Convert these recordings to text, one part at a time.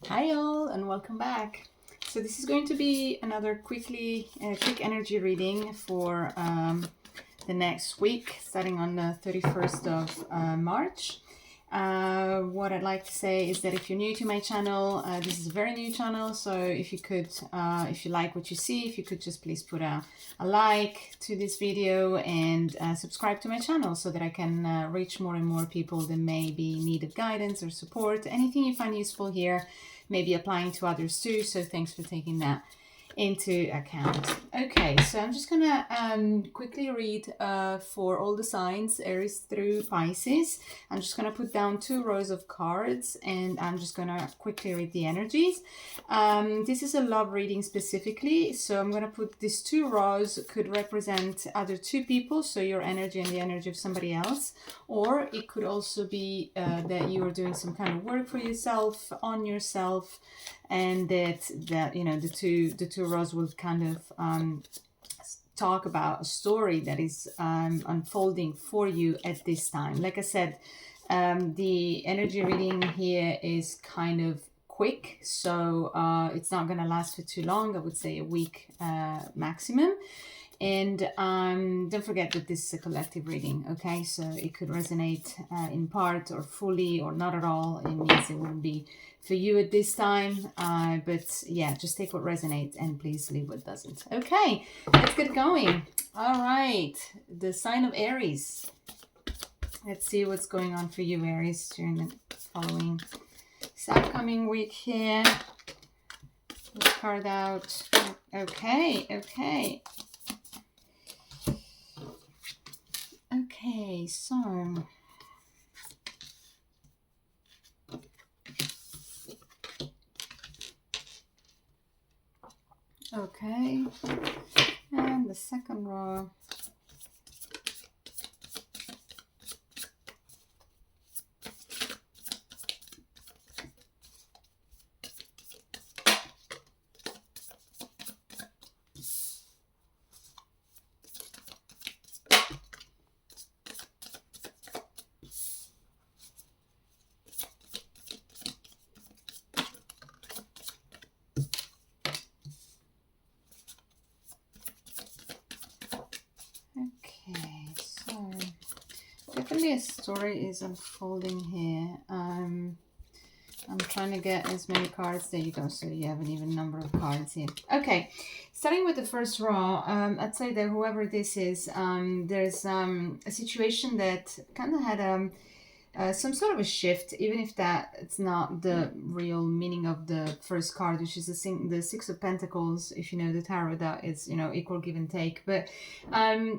Hi all and welcome back. So this is going to be another quick energy reading for the next week starting on the 31st of March. What I'd like to say is that if you're new to my channel, this is a very new channel, so if you could, if you like what you see, if you could just please put a like to this video and subscribe to my channel so that I can reach more and more people that may be in need of guidance or support. Anything you find useful here may be applying to others too, so thanks for taking that into account. Okay, so I'm just gonna quickly read for all the signs, Aries through Pisces. I'm just gonna put down 2 rows of cards and I'm just gonna quickly read the energies. This is a love reading specifically, so I'm gonna put these 2 rows could represent either 2 people, so your energy and the energy of somebody else, or it could also be that you are doing some kind of work for yourself, on yourself, and that you know the two rows will kind of talk about a story that is unfolding for you at this time. Like I said, the energy reading here is kind of quick, so it's not going to last for too long. I would say a week maximum. And don't forget that this is a collective reading, okay? So it could resonate in part or fully or not at all. It means it wouldn't be for you at this time. But yeah, just take what resonates and please leave what doesn't. Okay, let's get going. All right, the sign of Aries. Let's see what's going on for you, Aries, during the following this upcoming week here. This card out. Okay. Okay, so okay, and the second row. Definitely a story is unfolding here. I'm trying to get as many cards. There you go. So you have an even number of cards here. Okay, starting with the first row, I'd say that whoever this is, there's a situation that kind of had some sort of a shift, even if it's not the real meaning of the first card, which is the Six of Pentacles. If you know the tarot, that is, you know, equal give and take. But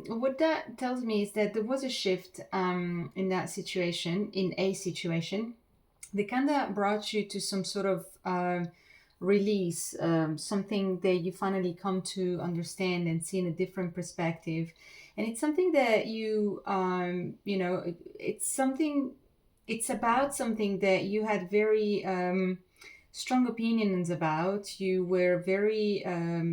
what that tells me is that there was a shift in that situation, in a situation. They kind of brought you to some sort of release, something that you finally come to understand and see in a different perspective. And it's something that you, you know, it's about something that you had very strong opinions about. You were very,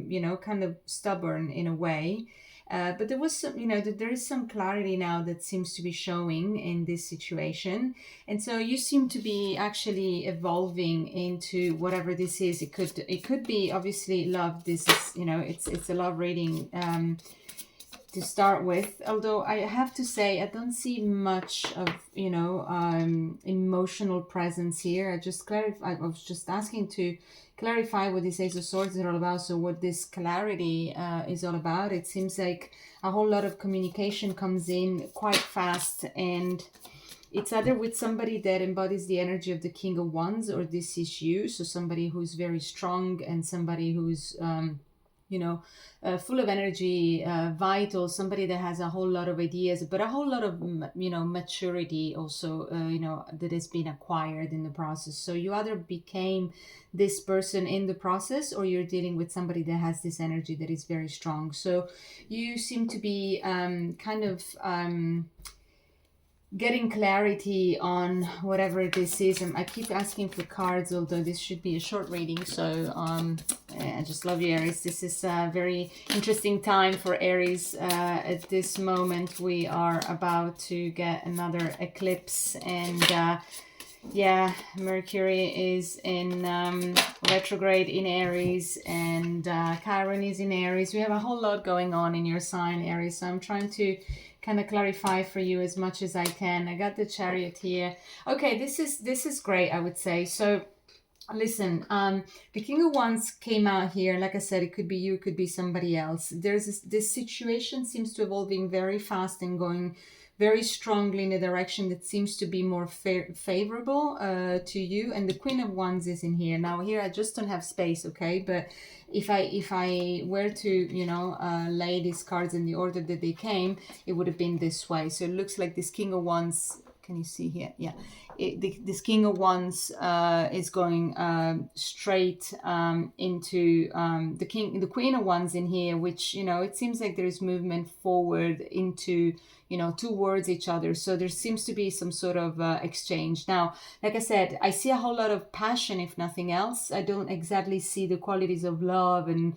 you know, kind of stubborn in a way. But there was some, you know, there is some clarity now that seems to be showing in this situation. And so you seem to be actually evolving into whatever this is. It could be obviously love. This is, you know, it's a love reading to start with, although I have to say I don't see much of, you know, emotional presence here. I was just asking to clarify what this Ace of Swords is all about. So what this clarity is all about. It seems like a whole lot of communication comes in quite fast, and it's either with somebody that embodies the energy of the King of Wands, or this is you. So somebody who's very strong and somebody who's you know, full of energy, vital, somebody that has a whole lot of ideas, but a whole lot of, you know, maturity also, you know, that has been acquired in the process. So you either became this person in the process, or you're dealing with somebody that has this energy that is very strong. So you seem to be kind of getting clarity on whatever this is. And I keep asking for cards, although this should be a short reading. So I just love you, Aries. This is a very interesting time for Aries. At this moment, we are about to get another eclipse, and Yeah, Mercury is in retrograde in Aries, and Chiron is in Aries. We have a whole lot going on in your sign, Aries. So I'm trying to kind of clarify for you as much as I can. I got the Chariot here. Okay, this is great, I would say. So listen, the King of Wands came out here. Like I said, it could be you, it could be somebody else. There's this situation seems to evolving very fast and going very strongly in a direction that seems to be more favorable to you. And the Queen of Wands is in here. Now here I just don't have space, okay? But if I were to, you know, lay these cards in the order that they came, it would have been this way. So it looks like this King of Wands, can you see here? Yeah. This King of Wands is going straight into the Queen of Wands in here, which, you know, it seems like there's movement forward into, you know, towards each other. So there seems to be some sort of exchange. Now, like I said, I see a whole lot of passion, if nothing else. I don't exactly see the qualities of love and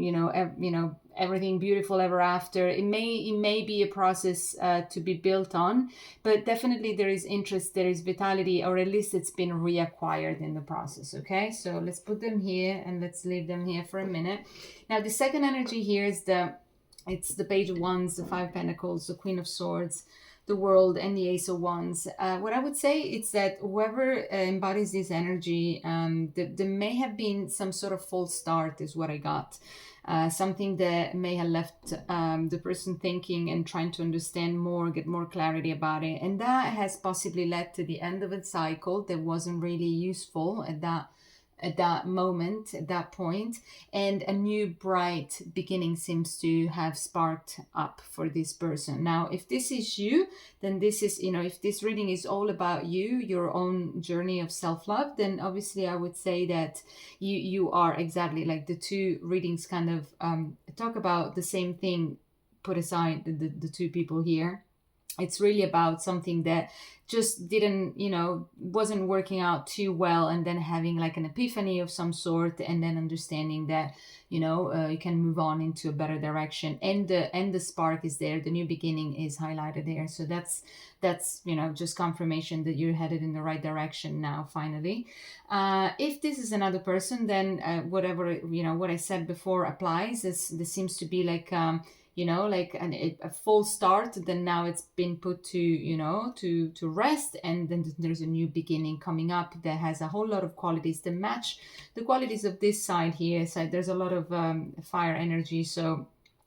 you know, everything beautiful ever after. It may be a process to be built on, but definitely there is interest, there is vitality, or at least it's been reacquired in the process. Okay, so let's put them here and let's leave them here for a minute. Now the second energy here is it's the Page of Wands, the Five of Pentacles, the Queen of Swords, the World, and the Ace of Wands. What I would say is that whoever embodies this energy, there may have been some sort of false start is what I got. Something that may have left the person thinking and trying to understand more, get more clarity about it. And that has possibly led to the end of a cycle that wasn't really useful at that moment, at that point, and a new bright beginning seems to have sparked up for this person. Now, if this is you, then this is, you know, if this reading is all about you, your own journey of self-love, then obviously I would say that you are exactly like the two readings kind of talk about the same thing. Put aside the two people here, it's really about something that just didn't, you know, wasn't working out too well, and then having like an epiphany of some sort, and then understanding that, you know, you can move on into a better direction, and the spark is there, the new beginning is highlighted there. So that's you know, just confirmation that you're headed in the right direction now, finally. If this is another person, then whatever, you know, what I said before applies. This seems to be like you know, like a full start, then now it's been put to, you know, to rest, and then there's a new beginning coming up that has a whole lot of qualities that match the qualities of this side here. So there's a lot of fire energy, so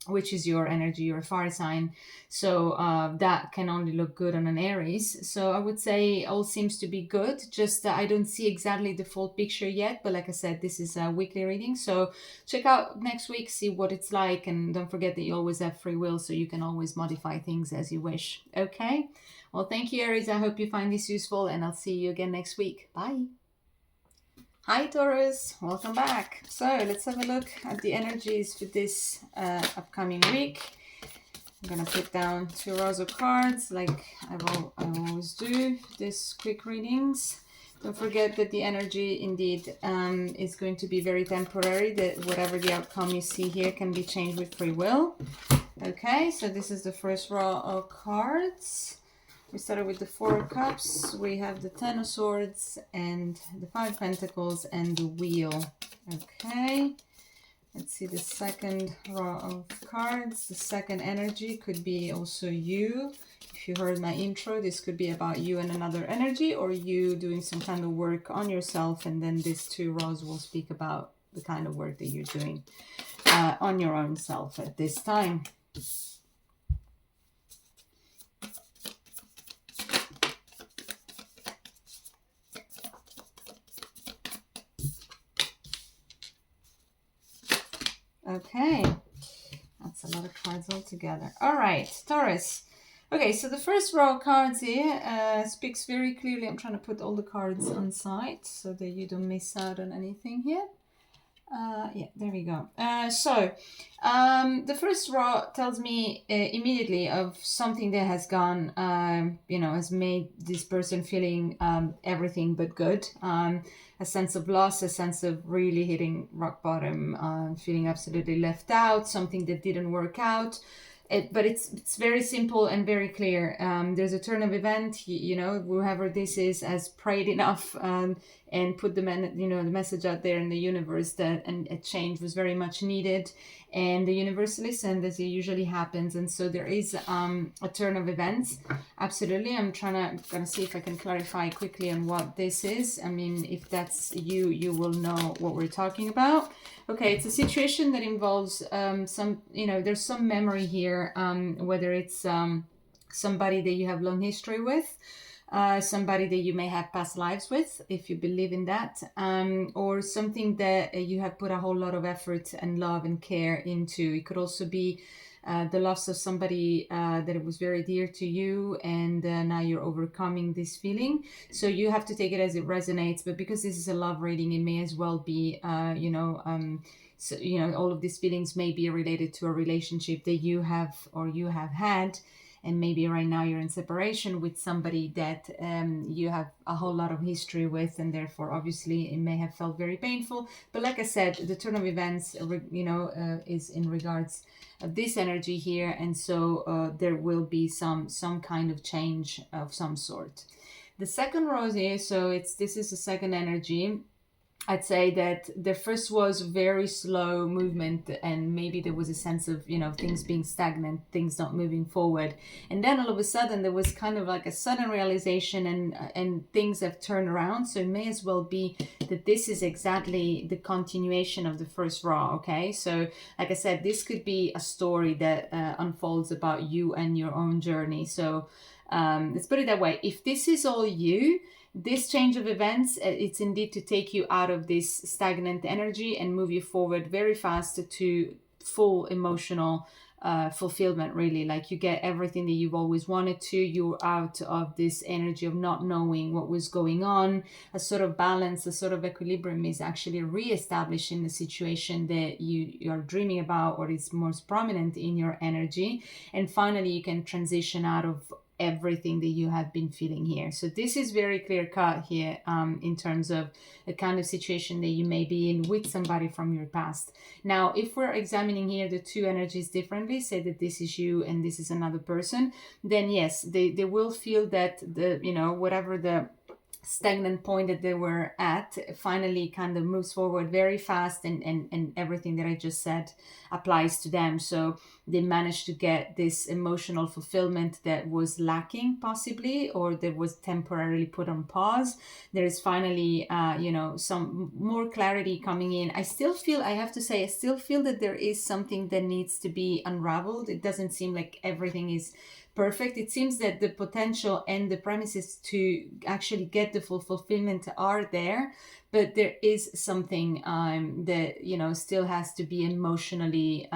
which is your energy, your fire sign. So that can only look good on an Aries. So I would say all seems to be good. Just I don't see exactly the full picture yet. But like I said, this is a weekly reading. So check out next week, see what it's like. And don't forget that you always have free will, so you can always modify things as you wish. Okay? Well, thank you, Aries. I hope you find this useful, and I'll see you again next week. Bye. Hi Taurus, welcome back. So let's have a look at the energies for this upcoming week. I'm gonna put down 2 rows of cards like I always do this quick readings. Don't forget that the energy indeed is going to be very temporary, that whatever the outcome you see here can be changed with free will. Okay, so this is the first row of cards. We started with the 4 of Cups, we have the 10 of Swords, and the 5 of Pentacles, and the Wheel. Okay, let's see the second row of cards. The second energy could be also you. If you heard my intro, this could be about you and another energy, or you doing some kind of work on yourself, and then these 2 rows will speak about the kind of work that you're doing on your own self at this time. Okay, that's a lot of cards altogether. All right, Taurus. Okay, so the first row of cards here speaks very clearly. I'm trying to put all the cards on side so that you don't miss out on anything here. Yeah, there we go. So the first row tells me immediately of something that has gone, you know, has made this person feeling everything but good. A sense of loss, a sense of really hitting rock bottom, feeling absolutely left out, something that didn't work out. But it's very simple and very clear. There's a turn of event. You know, whoever this is has prayed enough and put the the message out there in the universe that a change was very much needed, and the universe listened, as it usually happens. And so there is a turn of events. Absolutely. I'm gonna see if I can clarify quickly on what this is. I mean, if that's you, you will know what we're talking about. Okay, it's a situation that involves some, there's some memory here, whether it's somebody that you have long history with, somebody that you may have past lives with, if you believe in that, or something that you have put a whole lot of effort and love and care into. It could also be the loss of somebody that it was very dear to you, and now you're overcoming this feeling. So you have to take it as it resonates, but because this is a love reading, it may as well be, so, all of these feelings may be related to a relationship that you have or you have had. And maybe right now you're in separation with somebody that you have a whole lot of history with, and therefore obviously it may have felt very painful. But like I said, the turn of events, is in regards of this energy here, and so there will be some kind of change of some sort. The second rose here, so this is the second energy. I'd say that the first was very slow movement, and maybe there was a sense of, things being stagnant, things not moving forward. And then all of a sudden there was kind of like a sudden realization, and things have turned around. So it may as well be that this is exactly the continuation of the first raw. Okay. So like I said, this could be a story that unfolds about you and your own journey. So let's put it that way. If this is all you, this change of events, it's indeed to take you out of this stagnant energy and move you forward very fast to full emotional fulfillment, really. Like you get everything that you've always wanted to. You're out of this energy of not knowing what was going on. A sort of balance, a sort of equilibrium is actually reestablishing the situation that you are dreaming about, or is most prominent in your energy. And finally, you can transition out of everything that you have been feeling here. So this is very clear cut here in terms of the kind of situation that you may be in with somebody from your past. Now, if we're examining here the two energies differently, say that this is you and this is another person, then yes, they will feel that whatever the stagnant point that they were at finally kind of moves forward very fast, and everything that I just said applies to them. So they managed to get this emotional fulfillment that was lacking, possibly, or that was temporarily put on pause. There is finally some more clarity coming in. I have to say I still feel that there is something that needs to be unraveled. It doesn't seem like everything is perfect. It seems that the potential and the premises to actually get the full fulfillment are there, but there is something that still has to be emotionally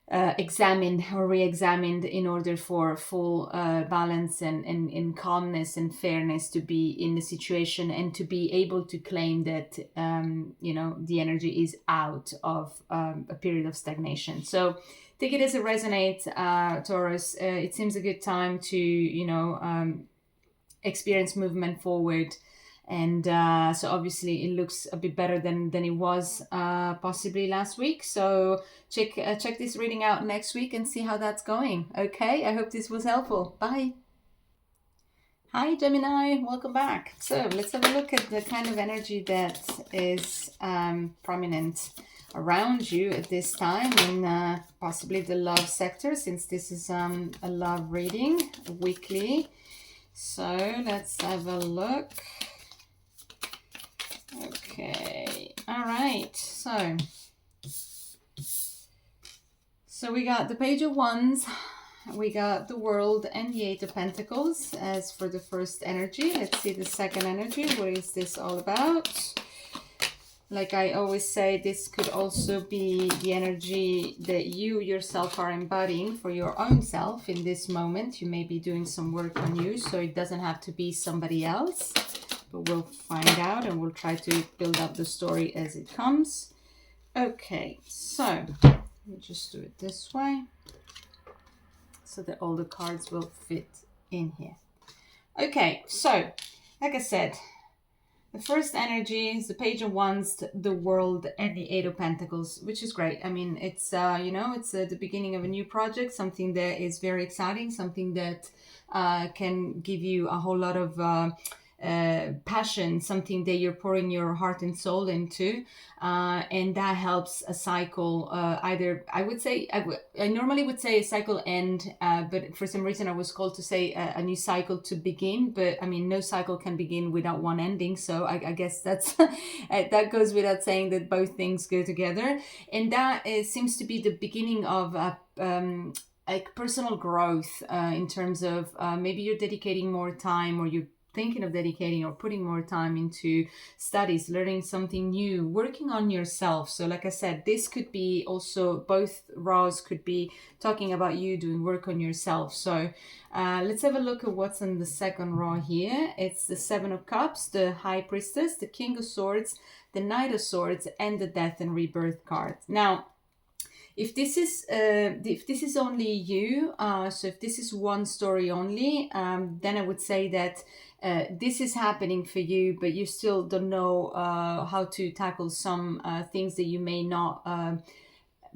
examined or re-examined in order for full balance and calmness and fairness to be in the situation, and to be able to claim that the energy is out of a period of stagnation. So take it as it resonates, Taurus. It seems a good time to, experience movement forward. And so obviously it looks a bit better than it was possibly last week. So check this reading out next week and see how that's going. Okay, I hope this was helpful. Bye. Hi, Gemini. Welcome back. So let's have a look at the kind of energy that is prominent around you at this time in possibly the love sector, since this is a love reading weekly. So let's have a look. Okay, all right, so we got the Page of Wands, we got the World, and the Eight of Pentacles as for the first energy. Let's see the second energy. What is this all about? Like I always say, this could also be the energy that you yourself are embodying for your own self in this moment. You may be doing some work on you, so it doesn't have to be somebody else. But we'll find out, and we'll try to build up the story as it comes. Okay, so let me just do it this way so that all the cards will fit in here. Okay, so like I said, the first energy is the Page of Wands, the World, and the Eight of Pentacles, which is great. I mean, it's, you know, it's the beginning of a new project, something that is very exciting, something that can give you a whole lot of passion, something that you're pouring your heart and soul into, and that helps a cycle. Either I would say I normally would say a cycle end, but for some reason I was called to say a new cycle to begin. But I mean, no cycle can begin without one ending. So I guess that's that goes without saying that both things go together, and that seems to be the beginning of like personal growth in terms of maybe you're dedicating more time, or you're thinking of dedicating or putting more time into studies, learning something new, working on yourself. So like I said, this could be also, both rows could be talking about you doing work on yourself. So let's have a look at what's on the second row here. It's the Seven of Cups, the High Priestess, the King of Swords, the Knight of Swords, and the Death and Rebirth card. Now, if this is only you, so if this is one story only, then I would say that this is happening for you, but you still don't know how to tackle some things that you may not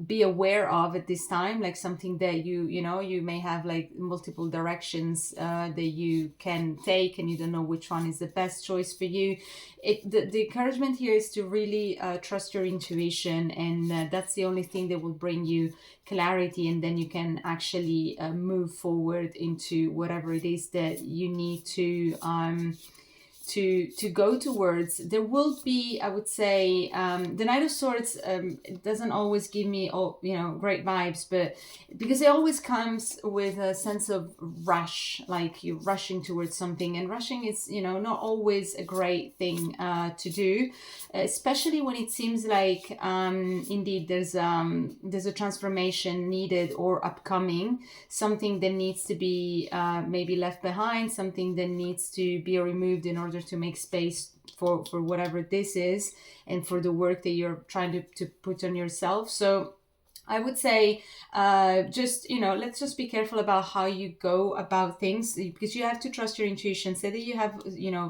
be aware of at this time, like something that you know, you may have like multiple directions that you can take, and you don't know which one is the best choice for you. The encouragement here is to really trust your intuition, and that's the only thing that will bring you clarity, and then you can actually move forward into whatever it is that you need to go towards. There will be, I would say, the Knight of Swords, it doesn't always give me, great vibes, but because it always comes with a sense of rush, like you're rushing towards something, and rushing is, not always a great thing to do, especially when it seems like indeed there's a transformation needed or upcoming, something that needs to be maybe left behind, something that needs to be removed in order to make space for whatever this is, and for the work that you're trying to put on yourself. So I would say let's just be careful about how you go about things, because you have to trust your intuition. Say that you have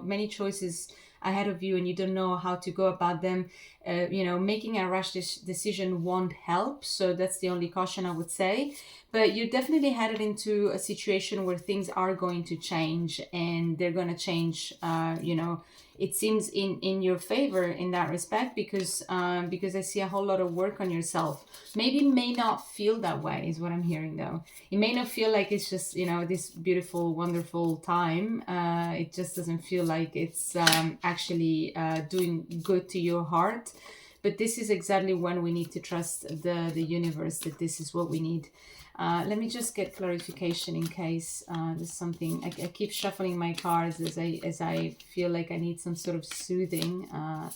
many choices ahead of you and you don't know how to go about them. Making a rash decision won't help. So that's the only caution I would say. But you're definitely headed into a situation where things are going to change, and they're going to change, it seems in your favor in that respect, because I see a whole lot of work on yourself. Maybe it may not feel that way, is what I'm hearing though. It may not feel like it's just, this beautiful, wonderful time. It just doesn't feel like it's actually doing good to your heart. But this is exactly when we need to trust the universe, that this is what we need. Let me just get clarification in case there's something. I keep shuffling my cards as I feel like I need some sort of soothing.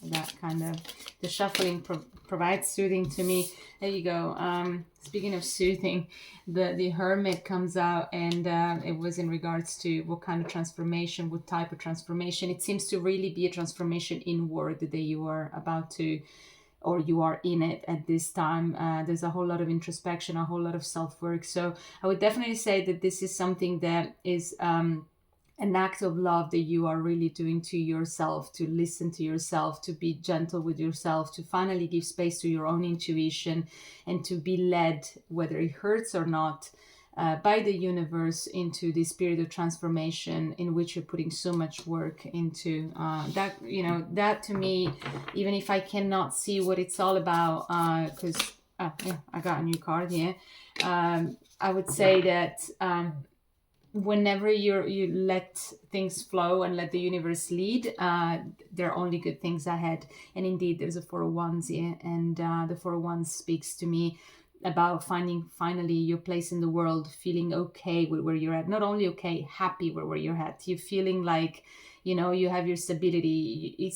That kind of, the shuffling provides soothing to me. There you go. Speaking of soothing, the Hermit comes out, and it was in regards to what kind of transformation, what type of transformation. It seems to really be a transformation inward that you are about to, or you are in it at this time. There's a whole lot of introspection, a whole lot of self-work. So I would definitely say that this is something that is an act of love that you are really doing to yourself, to listen to yourself, to be gentle with yourself, to finally give space to your own intuition, and to be led, whether it hurts or not, by the universe into this period of transformation in which you're putting so much work into. That to me, even if I cannot see what it's all about, because I got a new card here, I would say that whenever you let things flow and let the universe lead, there are only good things ahead. And indeed, there's a Four of Wands here, and the Four of Wands speaks to me about finding finally your place in the world, feeling okay with where you're at. Not only okay, happy with where you're at. You're feeling like, you have your stability.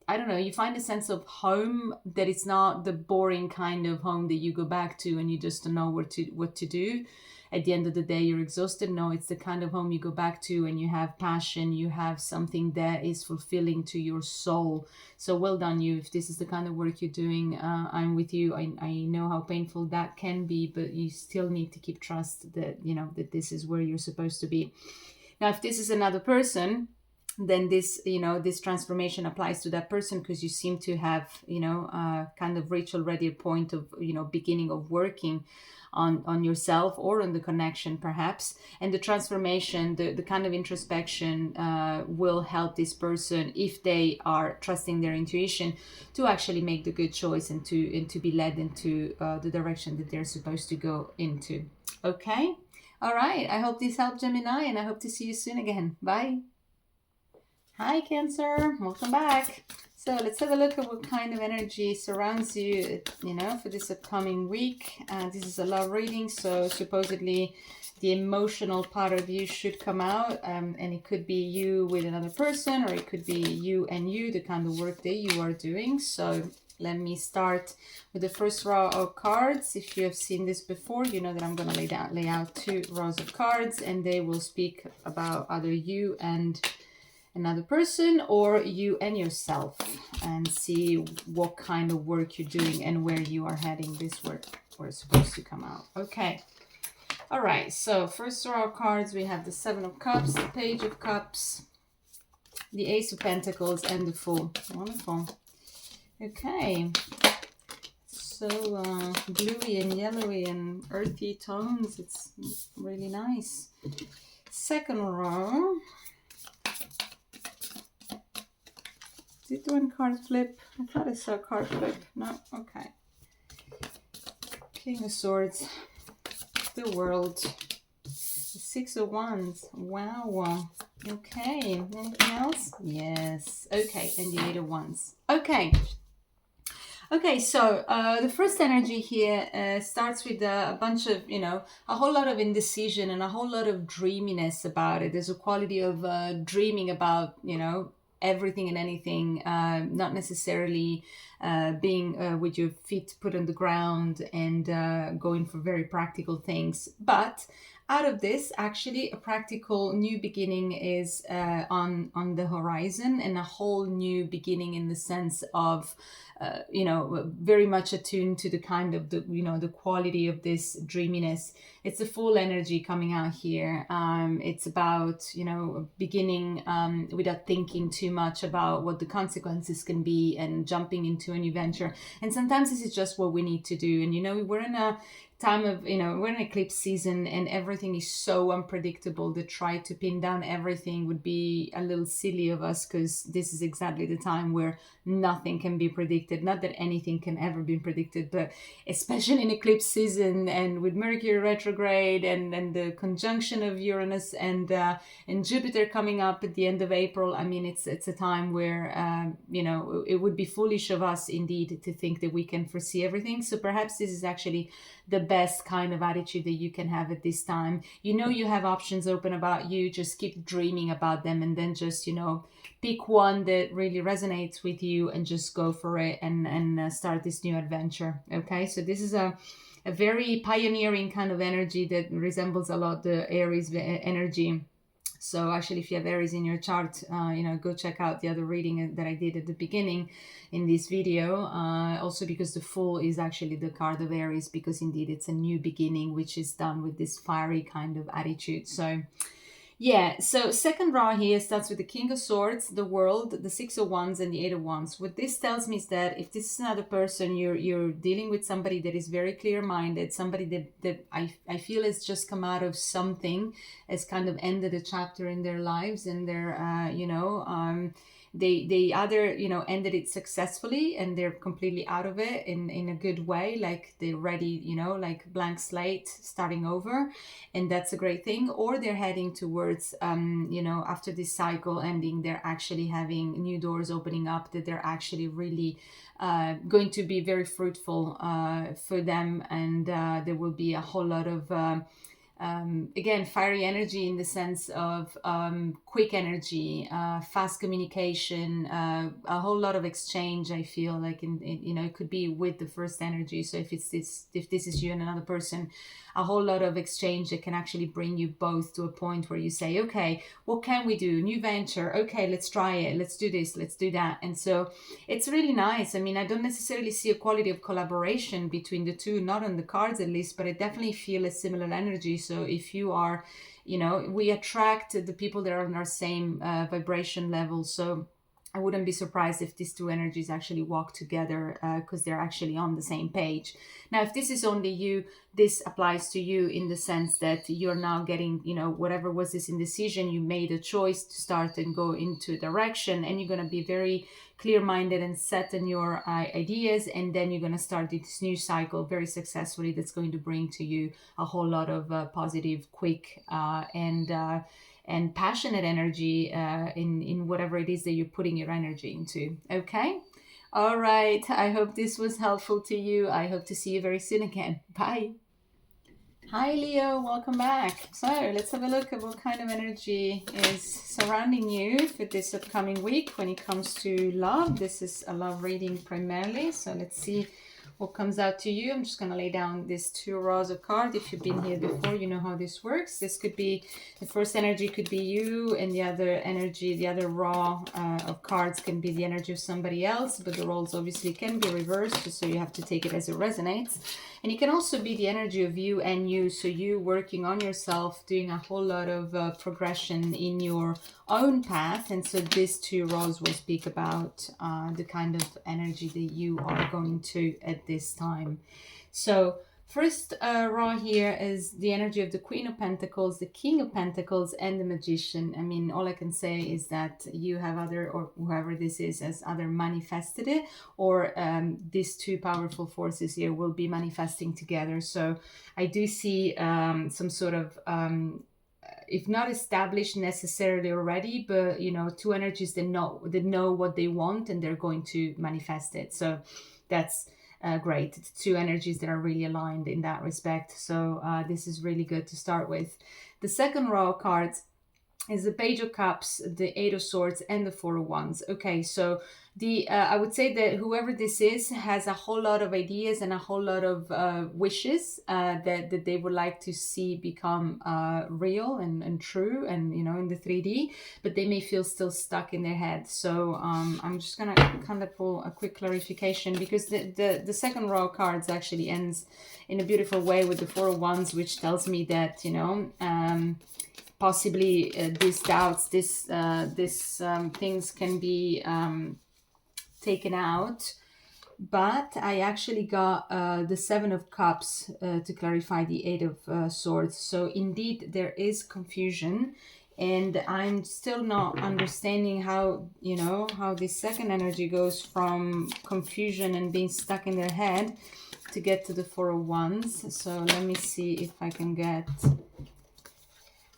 I don't know, you find a sense of home, that it's not the boring kind of home that you go back to and you just don't know what to do. At the end of the day, you're exhausted. No, it's the kind of home you go back to and you have passion, you have something that is fulfilling to your soul. So well done you. If this is the kind of work you're doing, I'm with you. I know how painful that can be, but you still need to keep trust that, that this is where you're supposed to be. Now, if this is another person, then this, you know, this transformation applies to that person, because you seem to have, you know, kind of reached already a point of, you know, beginning of working on yourself or on the connection perhaps. And the transformation, the kind of introspection will help this person, if they are trusting their intuition, to actually make the good choice and to be led into the direction that they're supposed to go into. Okay, all right, I hope this helped, Gemini, and I hope to see you soon again. Bye. Hi Cancer, welcome back. So let's have a look at what kind of energy surrounds you, you know, for this upcoming week. This is a love reading, so supposedly the emotional part of you should come out, and it could be you with another person, or it could be you and you, the kind of work that you are doing. So let me start with the first row of cards. If you have seen this before, you know that I'm going to lay out 2 rows of cards, and they will speak about either you and another person, or you and yourself, and see what kind of work you're doing and where you are heading. This word we're supposed to come out. Okay, all right, so first row of cards, we have the 7 of Cups, the Page of Cups, the Ace of Pentacles, and the Fool. Wonderful. Okay, so bluey and yellowy and earthy tones. It's really nice. Second row. Is it doing card flip? I thought I saw card flip. No? Okay. King of Swords. The World. The 6 of Wands. Wow. Okay. Anything else? Yes. Okay. And the 8 of Wands. Okay. Okay, so the first energy here starts with a bunch of, you know, a whole lot of indecision and a whole lot of dreaminess about it. There's a quality of dreaming about, you know, everything and anything, not necessarily being with your feet put on the ground and going for very practical things. But out of this, actually, a practical new beginning is on the horizon, and a whole new beginning in the sense of, you know, very much attuned to the kind of the, you know, the quality of this dreaminess. It's a full energy coming out here. It's about, you know, beginning without thinking too much about what the consequences can be, and jumping into a new venture. And sometimes this is just what we need to do. And, you know, we're in a time of, you know, we're in eclipse season, and everything is so unpredictable that try to pin down everything would be a little silly of us, because this is exactly the time where nothing can be predicted. Not that anything can ever be predicted, but especially in eclipse season, and with Mercury retrograde and the conjunction of Uranus and Jupiter coming up at the end of April. I mean, it's a time where you know, it would be foolish of us indeed to think that we can foresee everything. So perhaps this is actually the best kind of attitude that you can have at this time. You know, you have options open about you. Just keep dreaming about them, and then just, you know, pick one that really resonates with you and just go for it, and start this new adventure. Okay, so this is a very pioneering kind of energy that resembles a lot the Aries energy. So actually, if you have Aries in your chart, you know, go check out the other reading that I did at the beginning in this video. Also because the Fool is actually the card of Aries, because indeed it's a new beginning, which is done with this fiery kind of attitude. So yeah, so second row here starts with the King of Swords, the World, the 6 of Wands, and the 8 of Wands. What this tells me is that if this is another person, you're dealing with somebody that is very clear-minded, somebody that I feel has just come out of something, has kind of ended a chapter in their lives, and they're, you know, they either, you know, ended it successfully and they're completely out of it in a good way, like they're ready, you know, like blank slate, starting over, and that's a great thing. Or they're heading towards, you know, after this cycle ending, they're actually having new doors opening up that they're actually really going to be very fruitful for them, and there will be a whole lot of again, fiery energy in the sense of quick energy, fast communication, a whole lot of exchange. I feel like in you know, it could be with the first energy. So if this is you and another person, a whole lot of exchange that can actually bring you both to a point where you say, okay, what can we do? New venture. Okay, let's try it. Let's do this. Let's do that. And so it's really nice. I mean, I don't necessarily see a quality of collaboration between the two, not on the cards at least, but I definitely feel a similar energy. So if you are, you know, we attract the people that are on our same vibration level. So I wouldn't be surprised if these two energies actually walk together because they're actually on the same page. Now, if this is only you, this applies to you in the sense that you're now getting, you know, whatever was this indecision, you made a choice to start and go into a direction, and you're going to be very clear-minded and set in your ideas, and then you're going to start this new cycle very successfully that's going to bring to you a whole lot of positive, quick, and passionate energy in whatever it is that you're putting your energy into. Okay? All right. I hope this was helpful to you. I hope to see you very soon again. Bye. Hi, Leo. Welcome back. So let's have a look at what kind of energy is surrounding you for this upcoming week when it comes to love. This is a love reading primarily. So let's see what comes out to you. I'm just going to lay down these two rows of cards. If you've been here before, you know how this works. This could be, the first energy could be you, and the other energy, the other row of cards can be the energy of somebody else, but the roles obviously can be reversed, so you have to take it as it resonates. And it can also be the energy of you and you, so you working on yourself, doing a whole lot of progression in your own path. And so these two rows will speak about the kind of energy that you are going to at this time. So first row here is the energy of the Queen of Pentacles, the King of Pentacles, and the Magician. I mean, all I can say is that you have other, or whoever this is, has either manifested it, or these two powerful forces here will be manifesting together. So I do see some sort of, if not established necessarily already, but, you know, two energies that know what they want, and they're going to manifest it. So that's great. It's two energies that are really aligned in that respect. So this is really good to start with. The second row of cards is the Page of Cups, the Eight of Swords, and the Four of Wands. Okay, so the I would say that whoever this is has a whole lot of ideas and a whole lot of wishes that they would like to see become real and true, and, you know, in the 3D, but they may feel still stuck in their head. So I'm just gonna kind of pull a quick clarification, because the second row of cards actually ends in a beautiful way with the Four of Wands, which tells me that, you know, possibly these doubts, these things can be taken out. But I actually got the Seven of Cups to clarify the Eight of Swords. So indeed there is confusion, and I'm still not understanding how, you know, how this second energy goes from confusion and being stuck in their head to get to the Four of Wands. So let me see if I can get...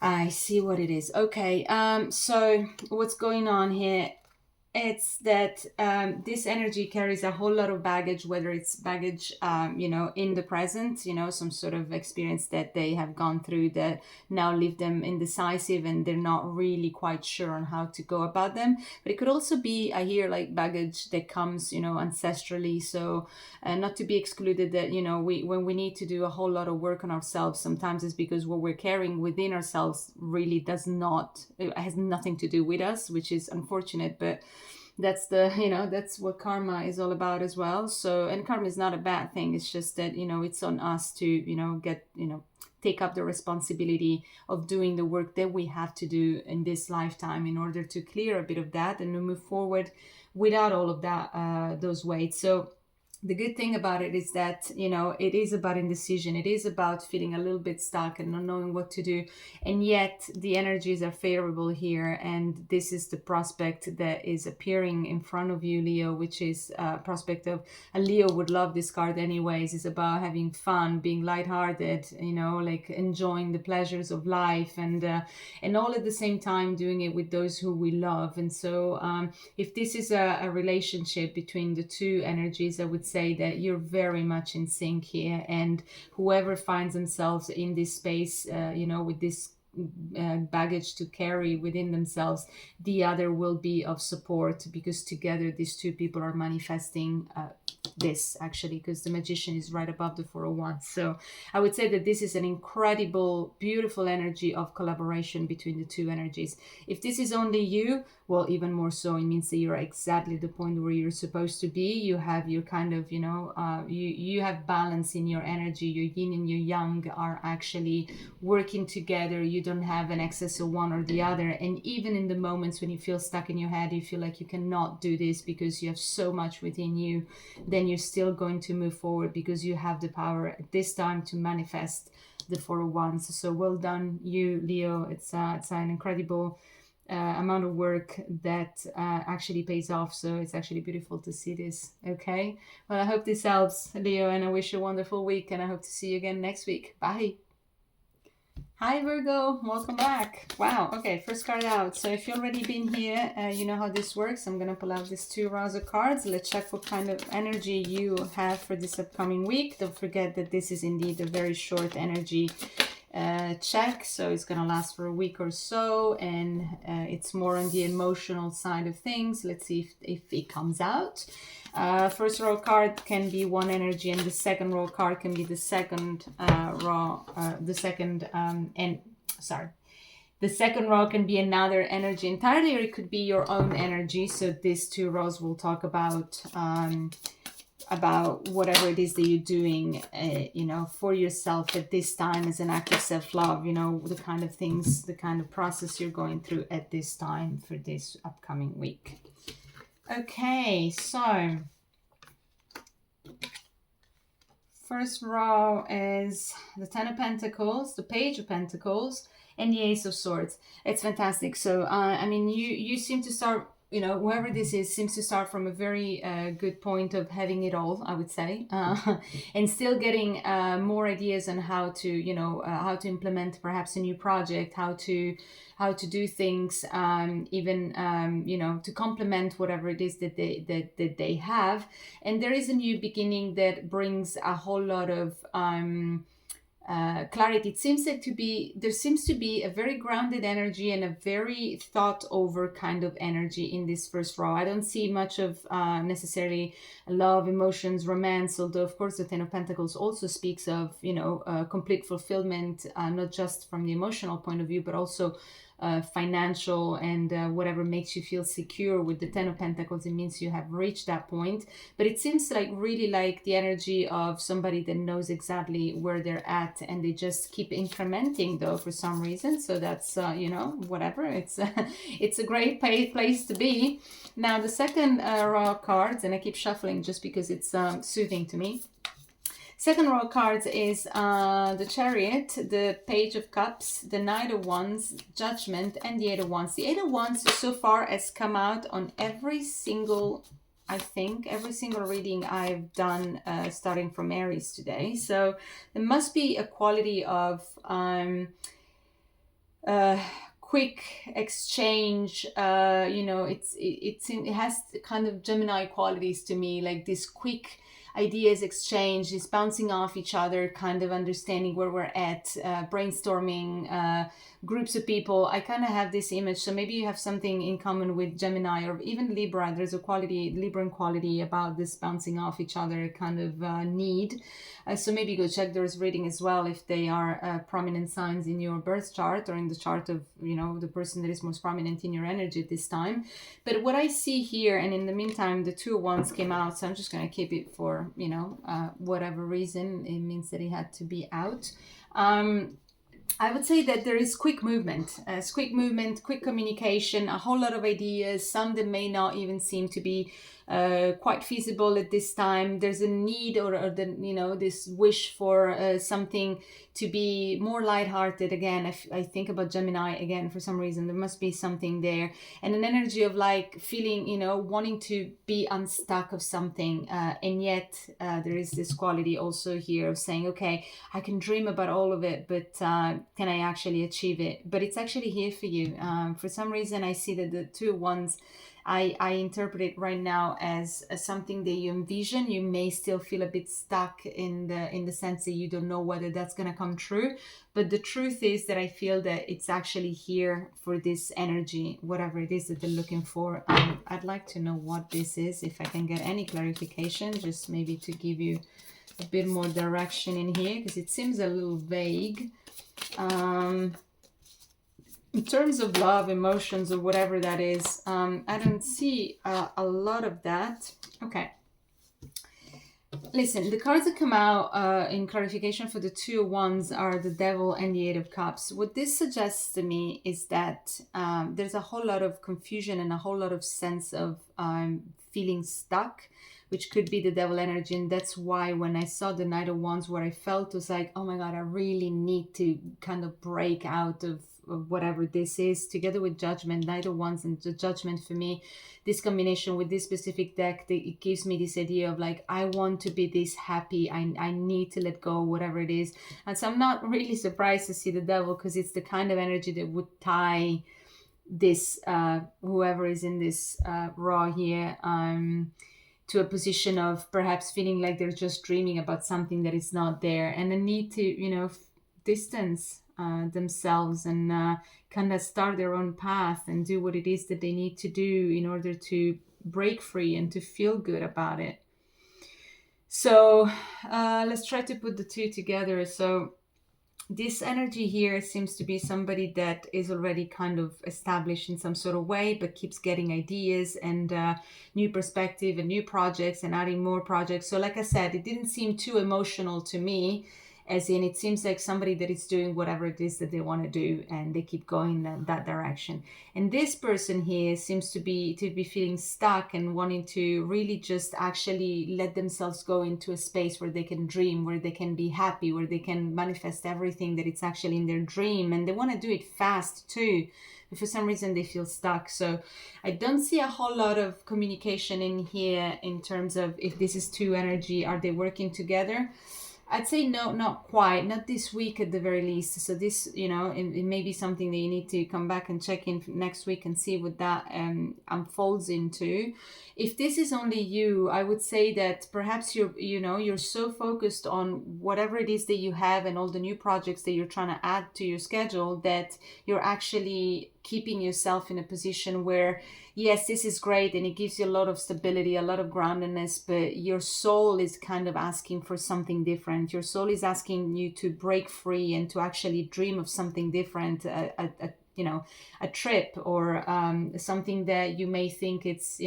I see what it is. Okay, so what's going on here? It's that this energy carries a whole lot of baggage, whether it's baggage, you know, in the present, you know, some sort of experience that they have gone through that now leave them indecisive and they're not really quite sure on how to go about them. But it could also be, I hear, like baggage that comes, you know, ancestrally. So not to be excluded that, you know, when we need to do a whole lot of work on ourselves, sometimes it's because what we're carrying within ourselves really does not, it has nothing to do with us, which is unfortunate, but that's the, you know, that's what karma is all about as well. So, and karma is not a bad thing. It's just that, you know, it's on us to, you know, get, you know, take up the responsibility of doing the work that we have to do in this lifetime in order to clear a bit of that and to move forward without all of that, those weights. So the good thing about it is that, you know, it is about indecision. It is about feeling a little bit stuck and not knowing what to do. And yet the energies are favorable here. And this is the prospect that is appearing in front of you, Leo, which is a prospect of, a Leo would love this card anyways. It's about having fun, being lighthearted, you know, like enjoying the pleasures of life, and all at the same time doing it with those who we love. And so if this is a relationship between the two energies, I would say that you're very much in sync here, and whoever finds themselves in this space, you know, with this baggage to carry within themselves, the other will be of support, because together these two people are manifesting this, actually, because the Magician is right above the 401. So I would say that this is an incredible, beautiful energy of collaboration between the two energies. If this is only you, well, even more so. It means that you're exactly the point where you're supposed to be. You have your kind of, you have balance in your energy. Your yin and your yang are actually working together. You don't have an excess of one or the other. And even in the moments when you feel stuck in your head, you feel like you cannot do this because you have so much within you, then you're still going to move forward because you have the power at this time to manifest the Four of Wands. So well done, you, Leo. It's an incredible amount of work that actually pays off. So it's actually beautiful to see this. Okay, well, I hope this helps, Leo, and I wish you a wonderful week, and I hope to see you again next week. Bye. Hi Virgo, welcome back. Wow, okay, first card out. So if you've already been here, you know how this works. I'm gonna pull out these 2 rows of cards. Let's check what kind of energy you have for this upcoming week. Don't forget that this is indeed a very short energy check, so it's gonna last for a week or so, and it's more on the emotional side of things. Let's see if it comes out. First row card can be one energy, and the second row card can be the second row. The second row can be another energy entirely, or it could be your own energy. So these 2 rows will talk about whatever it is that you're doing, for yourself at this time as an act of self-love. The kind of things, the kind of process you're going through at this time for this upcoming week. Okay, so first row is the Ten of Pentacles, the Page of Pentacles, and the Ace of Swords. It's fantastic. So, you seem to start, whoever this is seems to start from a very good point of having it all, I would say, and still getting more ideas on how to implement perhaps a new project, how to do things, to complement whatever it is that they have. And there is a new beginning that brings a whole lot of clarity. There seems to be a very grounded energy and a very thought over kind of energy in this first row. I don't see much of necessarily love, emotions, romance, although of course the Ten of Pentacles also speaks of complete fulfillment, not just from the emotional point of view, but also financial and whatever makes you feel secure. With the Ten of Pentacles, it means you have reached that point. But it seems like really like the energy of somebody that knows exactly where they're at, and they just keep incrementing though for some reason. So that's whatever. It's it's a great place to be. Now the second row of cards, and I keep shuffling just because it's soothing to me. Second row of cards is the Chariot, the Page of Cups, the Knight of Wands, Judgment, and the Eight of Wands. The Eight of Wands so far has come out on every single reading I've done starting from Aries today. So there must be a quality of quick exchange. It has kind of Gemini qualities to me, like this quick ideas exchange, is bouncing off each other, kind of understanding where we're at, brainstorming, groups of people. I kind of have this image. So maybe you have something in common with Gemini or even Libra. There's a Libran quality about this bouncing off each other kind of need. So maybe go check those reading as well if they are prominent signs in your birth chart or in the chart of the person that is most prominent in your energy at this time. But what I see here, and in the meantime the Two of Wands came out, so I'm just going to keep it for whatever reason it means that it had to be out. I would say that there is quick movement, quick communication, a whole lot of ideas, some that may not even seem to be quite feasible at this time. There's a need or this wish for something to be more lighthearted. Again, if I think about Gemini, again, for some reason, there must be something there. And an energy of like feeling, wanting to be unstuck of something. And yet there is this quality also here of saying, okay, I can dream about all of it, but can I actually achieve it? But it's actually here for you. For some reason, I see that the Two of Wands, I interpret it right now as something that you envision. You may still feel a bit stuck in the sense that you don't know whether that's going to come true. But the truth is that I feel that it's actually here for this energy, whatever it is that they're looking for. I'd like to know what this is, if I can get any clarification, just maybe to give you a bit more direction in here, because it seems a little vague. in terms of love, emotions, or whatever that is, I don't see a lot of that. Okay. Listen, the cards that come out in clarification for the 2 of Wands are the Devil and the 8 of Cups. What this suggests to me is that there's a whole lot of confusion and a whole lot of sense of feeling stuck, which could be the Devil energy. And that's why when I saw the Knight of Wands, what I felt was like, oh my God, I really need to kind of break out of whatever this is, together with Judgment. Knight of Wands and the Judgment, for me, this combination with this specific deck, it gives me this idea of like, I want to be this happy, I need to let go, whatever it is. And so I'm not really surprised to see the Devil, because it's the kind of energy that would tie this whoever is in this raw here to a position of perhaps feeling like they're just dreaming about something that is not there, and a need to, you know, distance themselves and kind of start their own path and do what it is that they need to do in order to break free and to feel good about it. So let's try to put the 2 together. So this energy here seems to be somebody that is already kind of established in some sort of way, but keeps getting ideas and new perspective and new projects and adding more projects. So like I said, it didn't seem too emotional to me, as in it seems like somebody that is doing whatever it is that they want to do, and they keep going in that direction. And this person here seems to be feeling stuck and wanting to really just actually let themselves go into a space where they can dream, where they can be happy, where they can manifest everything that it's actually in their dream. And they want to do it fast too, but for some reason they feel stuck. So I don't see a whole lot of communication in here in terms of if this is 2 energy, are they working together? I'd say no, not quite, not this week at the very least. So this, you know, it may be something that you need to come back and check in next week and see what that unfolds into. If this is only you, I would say that perhaps you're so focused on whatever it is that you have and all the new projects that you're trying to add to your schedule that you're actually keeping yourself in a position where, yes, this is great and it gives you a lot of stability, a lot of groundedness, but your soul is kind of asking for something different. Your soul is asking you to break free and to actually dream of something different, a trip or something that you may think it's,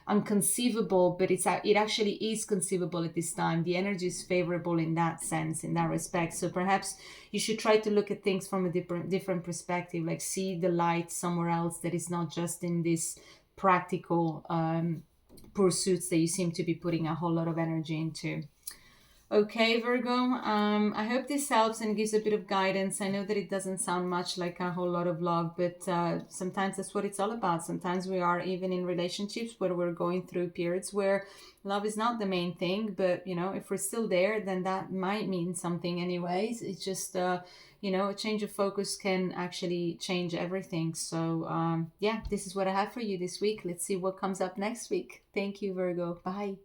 unconceivable, but it actually is conceivable at this time. The energy is favorable in that sense, in that respect. So perhaps you should try to look at things from a different perspective, like see the light somewhere else that is not just in this practical pursuits that you seem to be putting a whole lot of energy into. Okay, Virgo, I hope this helps and gives a bit of guidance. I know that it doesn't sound much like a whole lot of love, but sometimes that's what it's all about. Sometimes we are even in relationships where we're going through periods where love is not the main thing, but, if we're still there, then that might mean something anyways. It's just, a change of focus can actually change everything. So, this is what I have for you this week. Let's see what comes up next week. Thank you, Virgo. Bye.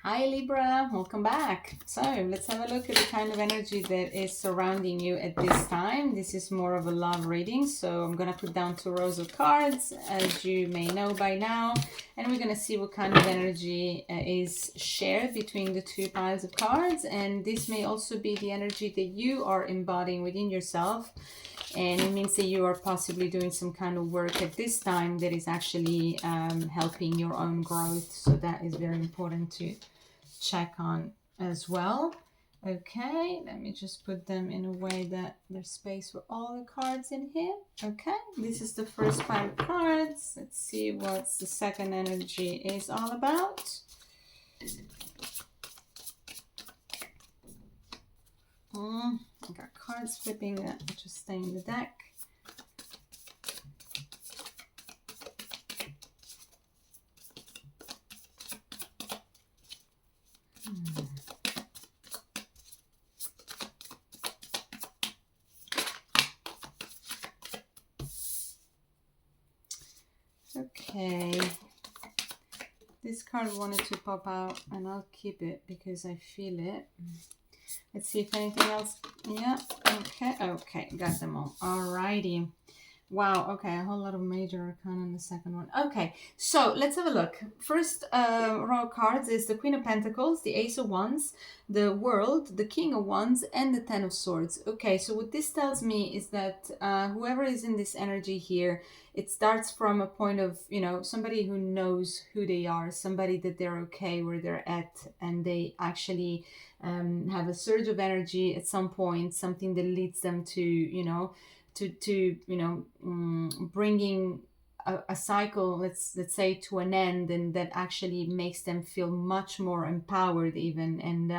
Hi Libra, welcome back. So let's have a look at the kind of energy that is surrounding you at this time. This is more of a love reading, so I'm going to put down 2 rows of cards, as you may know by now, and we're going to see what kind of energy is shared between the 2 piles of cards. And this may also be the energy that you are embodying within yourself, and it means that you are possibly doing some kind of work at this time that is actually helping your own growth. So that is very important to check on as well. Okay, let me just put them in a way that there's space for all the cards in here. Okay, this is the first pile of cards. Let's see what the second energy is all about. I got cards flipping that just stay in the deck. Okay, this card wanted to pop out and I'll keep it because I feel it. Let's see if anything else. Yeah, okay, got them all. Alrighty. Wow, okay, a whole lot of major arcana in the second one. Okay, so let's have a look. First row of cards is the Queen of Pentacles, the Ace of Wands, the World, the King of Wands, and the Ten of Swords. Okay, so what this tells me is that whoever is in this energy here, it starts from a point of, you know, somebody who knows who they are, somebody that they're okay where they're at, and they actually have a surge of energy at some point, something that leads them to, you know, bringing a cycle, let's say, to an end, and that actually makes them feel much more empowered even, and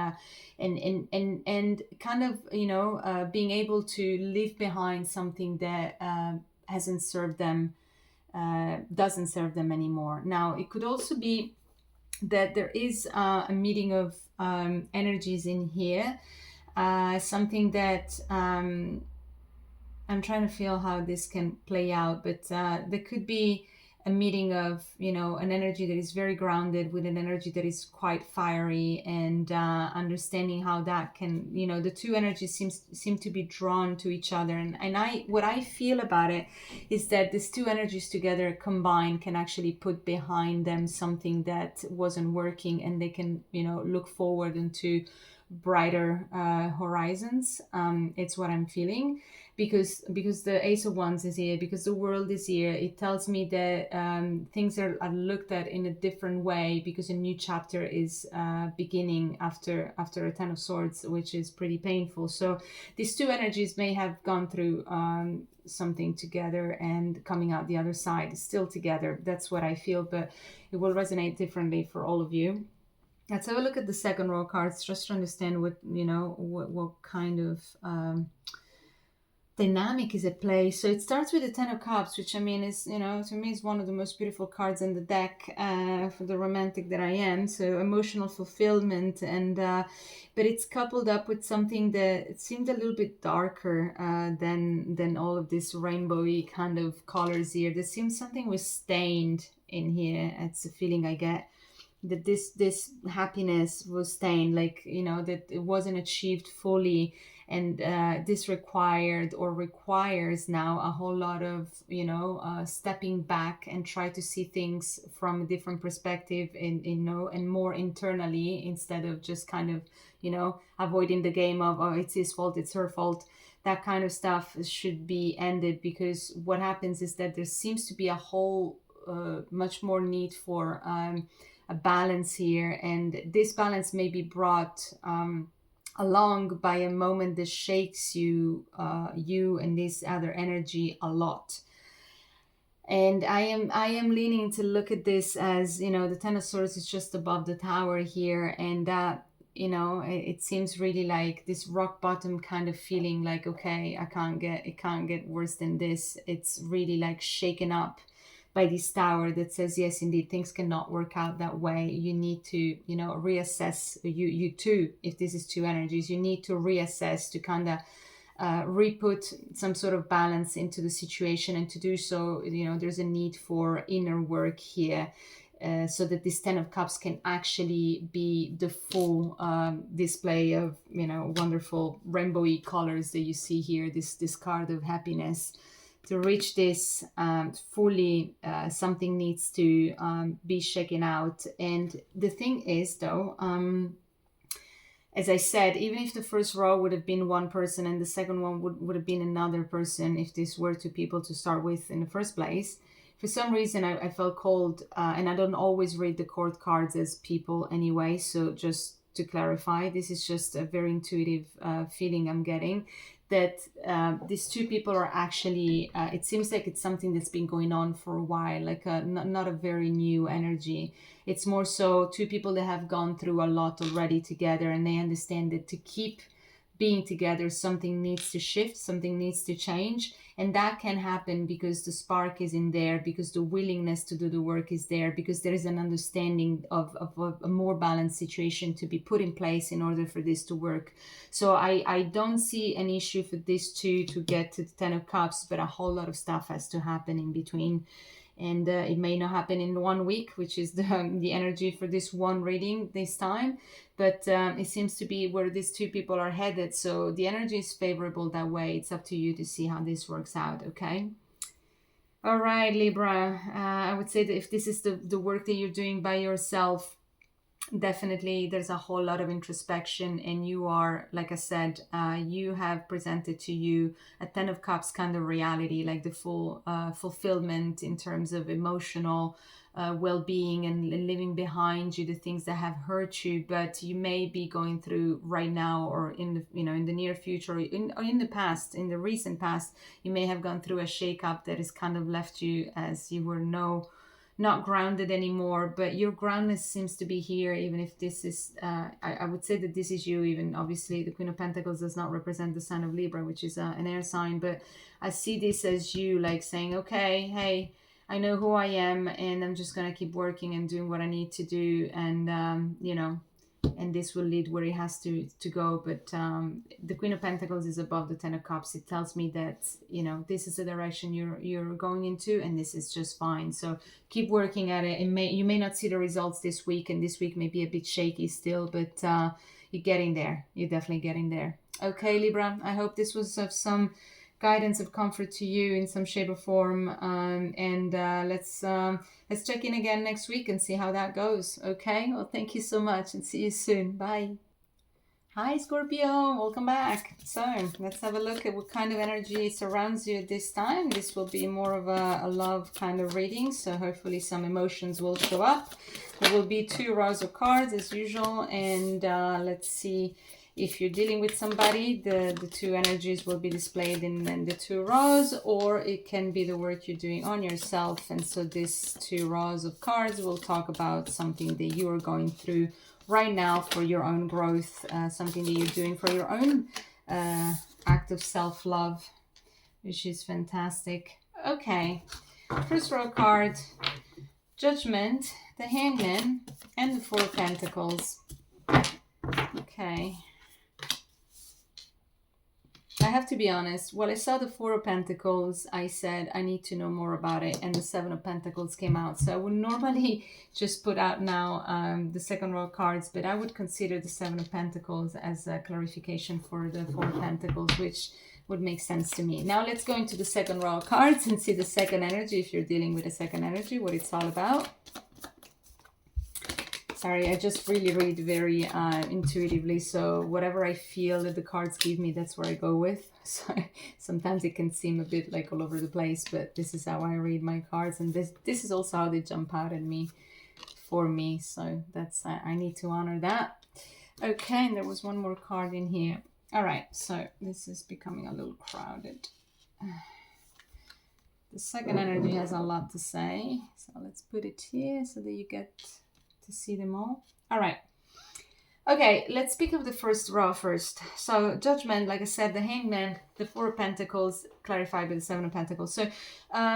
kind of, you know, being able to leave behind something that hasn't served them, doesn't serve them anymore. Now it could also be that there is a meeting of energies in here, something that I'm trying to feel how this can play out, but there could be a meeting of, you know, an energy that is very grounded with an energy that is quite fiery, and understanding how that can, you know, the two energies seem to be drawn to each other. And what I feel about it is that these two energies together combined can actually put behind them something that wasn't working, and they can, you know, look forward into brighter horizons. It's what I'm feeling, because the Ace of Wands is here, because the World is here. It tells me that things are looked at in a different way, because a new chapter is beginning after a Ten of Swords, which is pretty painful. So these two energies may have gone through something together, and coming out the other side still together. That's what I feel, but it will resonate differently for all of you. Let's have a look at the second row of cards, just to understand what, you know, what kind of dynamic is at play. So it starts with the Ten of Cups, which, I mean, is, you know, to me is one of the most beautiful cards in the deck, for the romantic that I am. So emotional fulfillment, and but it's coupled up with something that it seemed a little bit darker than all of this rainbowy kind of colors here. There seems something was stained in here. It's a feeling I get, that this happiness was stained, like, you know, that it wasn't achieved fully, and this requires now a whole lot of, you know, stepping back and try to see things from a different perspective, and, you know, and more internally, instead of just kind of, you know, avoiding the game of, oh, it's his fault, it's her fault. That kind of stuff should be ended, because what happens is that there seems to be a whole much more need for a balance here, and this balance may be brought along by a moment that shakes you, you and this other energy a lot. And I am leaning to look at this as, you know, the Ten of Swords is just above the tower here, and that, you know, it seems really like this rock bottom kind of feeling, like, okay, it can't get worse than this. It's really like shaken up by this tower that says, yes, indeed, things cannot work out that way. You need to, you know, reassess. You too, if this is two energies, you need to reassess, to kind of re-put some sort of balance into the situation. And to do so, you know, there's a need for inner work here, so that this Ten of Cups can actually be the full display of, you know, wonderful rainbowy colors that you see here, this card of happiness. To reach this fully, something needs to be shaken out. And the thing is, though, as I said, even if the first row would have been one person and the second one would have been another person, if these were two people to start with in the first place, for some reason I felt called, and I don't always read the court cards as people anyway, so just to clarify, this is just a very intuitive feeling I'm getting, that these two people are actually, it seems like it's something that's been going on for a while, like not a very new energy. It's more so two people that have gone through a lot already together, and they understand that to keep being together, something needs to shift, something needs to change. And that can happen because the spark is in there, because the willingness to do the work is there, because there is an understanding of a more balanced situation to be put in place in order for this to work. So I don't see an issue for these two to get to the Ten of Cups, but a whole lot of stuff has to happen in between. And it may not happen in 1 week, which is the energy for this one reading this time, but it seems to be where these two people are headed. So the energy is favorable that way. It's up to you to see how this works out, okay? All right, Libra. I would say that if this is the work that you're doing by yourself, definitely there's a whole lot of introspection, and you are, like I said, you have presented to you a 10 of cups kind of reality, like the full fulfillment in terms of emotional well-being, and leaving behind you the things that have hurt you, but you may be going through right now, or in the, in the near future, or in the past, in the recent past, you may have gone through a shake-up that has kind of left you as you were not grounded anymore, but your groundness seems to be here, even if this is I would say that this is you. Even obviously the Queen of Pentacles does not represent the sign of Libra, which is an air sign, but I see this as you, like saying, okay, hey, I know who I am, and I'm just gonna keep working and doing what I need to do, and and this will lead where it has to go. But the Queen of Pentacles is above the 10 of cups. It tells me that this is the direction you're going into, and this is just fine. So keep working at it. You may not see the results this week, and this week may be a bit shaky still, but you're getting there. You're definitely getting there. Okay, Libra, I hope this was of some guidance, of comfort to you in some shape or form, and let's check in again next week and see how that goes. Okay, well, thank you so much, and see you soon. Bye. Hi, Scorpio, welcome back. So let's have a look at what kind of energy surrounds you this time. This will be more of a love kind of reading, so hopefully some emotions will show up. There will be 2 rows of cards as usual, and let's see. If you're dealing with somebody, the 2 energies will be displayed in the 2 rows, or it can be the work you're doing on yourself. And so these 2 rows of cards will talk about something that you are going through right now for your own growth, something that you're doing for your own act of self-love, which is fantastic. Okay, first row card, Judgment, the Hangman, and the 4 of Pentacles. Okay. I have to be honest, when I saw the 4 of Pentacles, I said, I need to know more about it. And the 7 of Pentacles came out. So I would normally just put out now the second row cards, but I would consider the 7 of Pentacles as a clarification for the 4 of Pentacles, which would make sense to me. Now let's go into the second row of cards and see the second energy, if you're dealing with a second energy, what it's all about. Sorry, I just really read very intuitively, so whatever I feel that the cards give me, that's where I go with. So sometimes it can seem a bit like all over the place, but this is how I read my cards, and this is also how they jump out at me for me. So that's I need to honor that. Okay, and there was one more card in here. All right, so this is becoming a little crowded. The second energy has a lot to say, so let's put it here so that you get to see them all. All right. Okay, let's speak of the first row first. So Judgment, like I said, the Hangman, the 4 of Pentacles, clarified by the 7 of Pentacles. So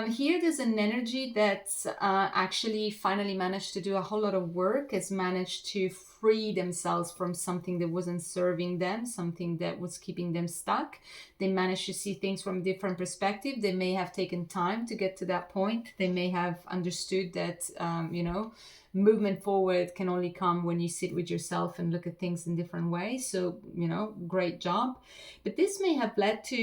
here there's an energy that's actually finally managed to do a whole lot of work, has managed to free themselves from something that wasn't serving them, something that was keeping them stuck. They managed to see things from a different perspective. They may have taken time to get to that point. They may have understood that, movement forward can only come when you sit with yourself and look at things in different ways. So, great job. But this may have led to,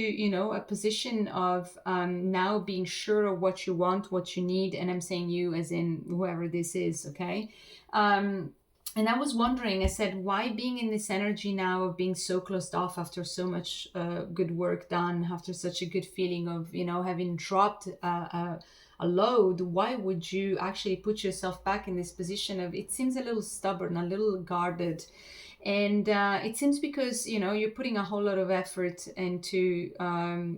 a position of now being sure of what you want, what you need. And I'm saying you as in whoever this is, okay? And I was wondering, I said, why being in this energy now of being so closed off after so much good work done, after such a good feeling of, having dropped a load, why would you actually put yourself back in this position of, it seems a little stubborn, a little guarded. And it seems because, you're putting a whole lot of effort into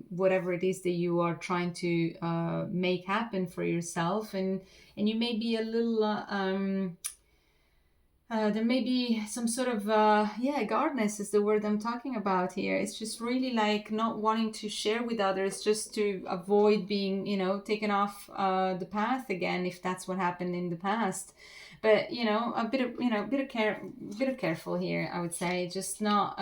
whatever it is that you are trying to make happen for yourself. And you may be a little... there may be some sort of, guardness is the word I'm talking about here. It's just really like not wanting to share with others, just to avoid being, taken off the path again, if that's what happened in the past. But, a bit of careful here, I would say. Just not,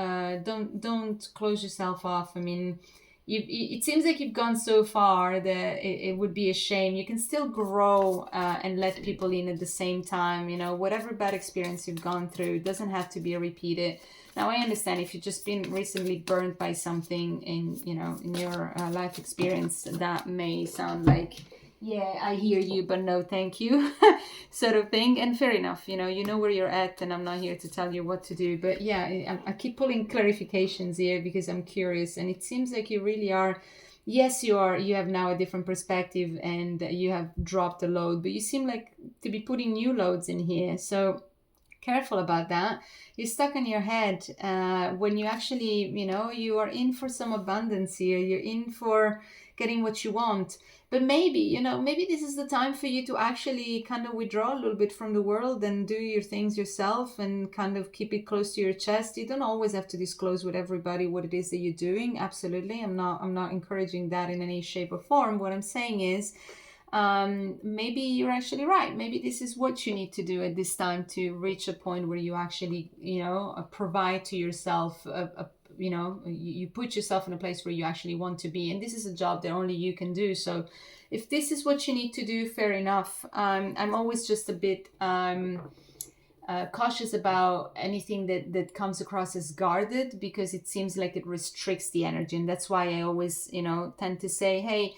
don't close yourself off. I mean, it seems like you've gone so far that it would be a shame. You can still grow and let people in at the same time. Whatever bad experience you've gone through doesn't have to be repeated. Now, I understand if you've just been recently burned by something in your life experience, that may sound like, yeah, I hear you, but no, thank you, sort of thing. And fair enough, you know where you're at, and I'm not here to tell you what to do. But yeah, I keep pulling clarifications here because I'm curious, and it seems like you really are. Yes, you are. You have now a different perspective, and you have dropped a load, but you seem like to be putting new loads in here. So careful about that. You're stuck in your head when you actually, you are in for some abundance here. You're in for getting what you want. But maybe, maybe this is the time for you to actually kind of withdraw a little bit from the world and do your things yourself and kind of keep it close to your chest. You don't always have to disclose with everybody what it is that you're doing. Absolutely. I'm not encouraging that in any shape or form. What I'm saying is, maybe you're actually right. Maybe this is what you need to do at this time to reach a point where you actually, provide to yourself you put yourself in a place where you actually want to be, and this is a job that only you can do. So if this is what you need to do, fair enough. I'm always just a bit cautious about anything that comes across as guarded, because it seems like it restricts the energy, and that's why I always tend to say, hey,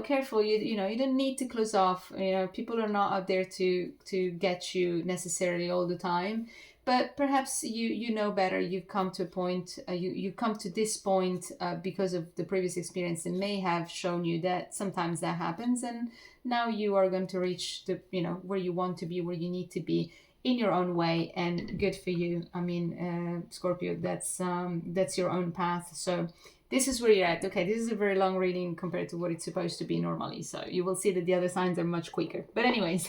careful, you don't need to close off. People are not out there to get you necessarily all the time, but perhaps you know better. You've come to a point, you come to this point because of the previous experience that may have shown you that sometimes that happens, and now you are going to reach the where you want to be, where you need to be in your own way, and good for you. I mean, Scorpio, that's your own path. So this is where you're at. Okay, this is a very long reading compared to what it's supposed to be normally. So you will see that the other signs are much quicker. But anyways,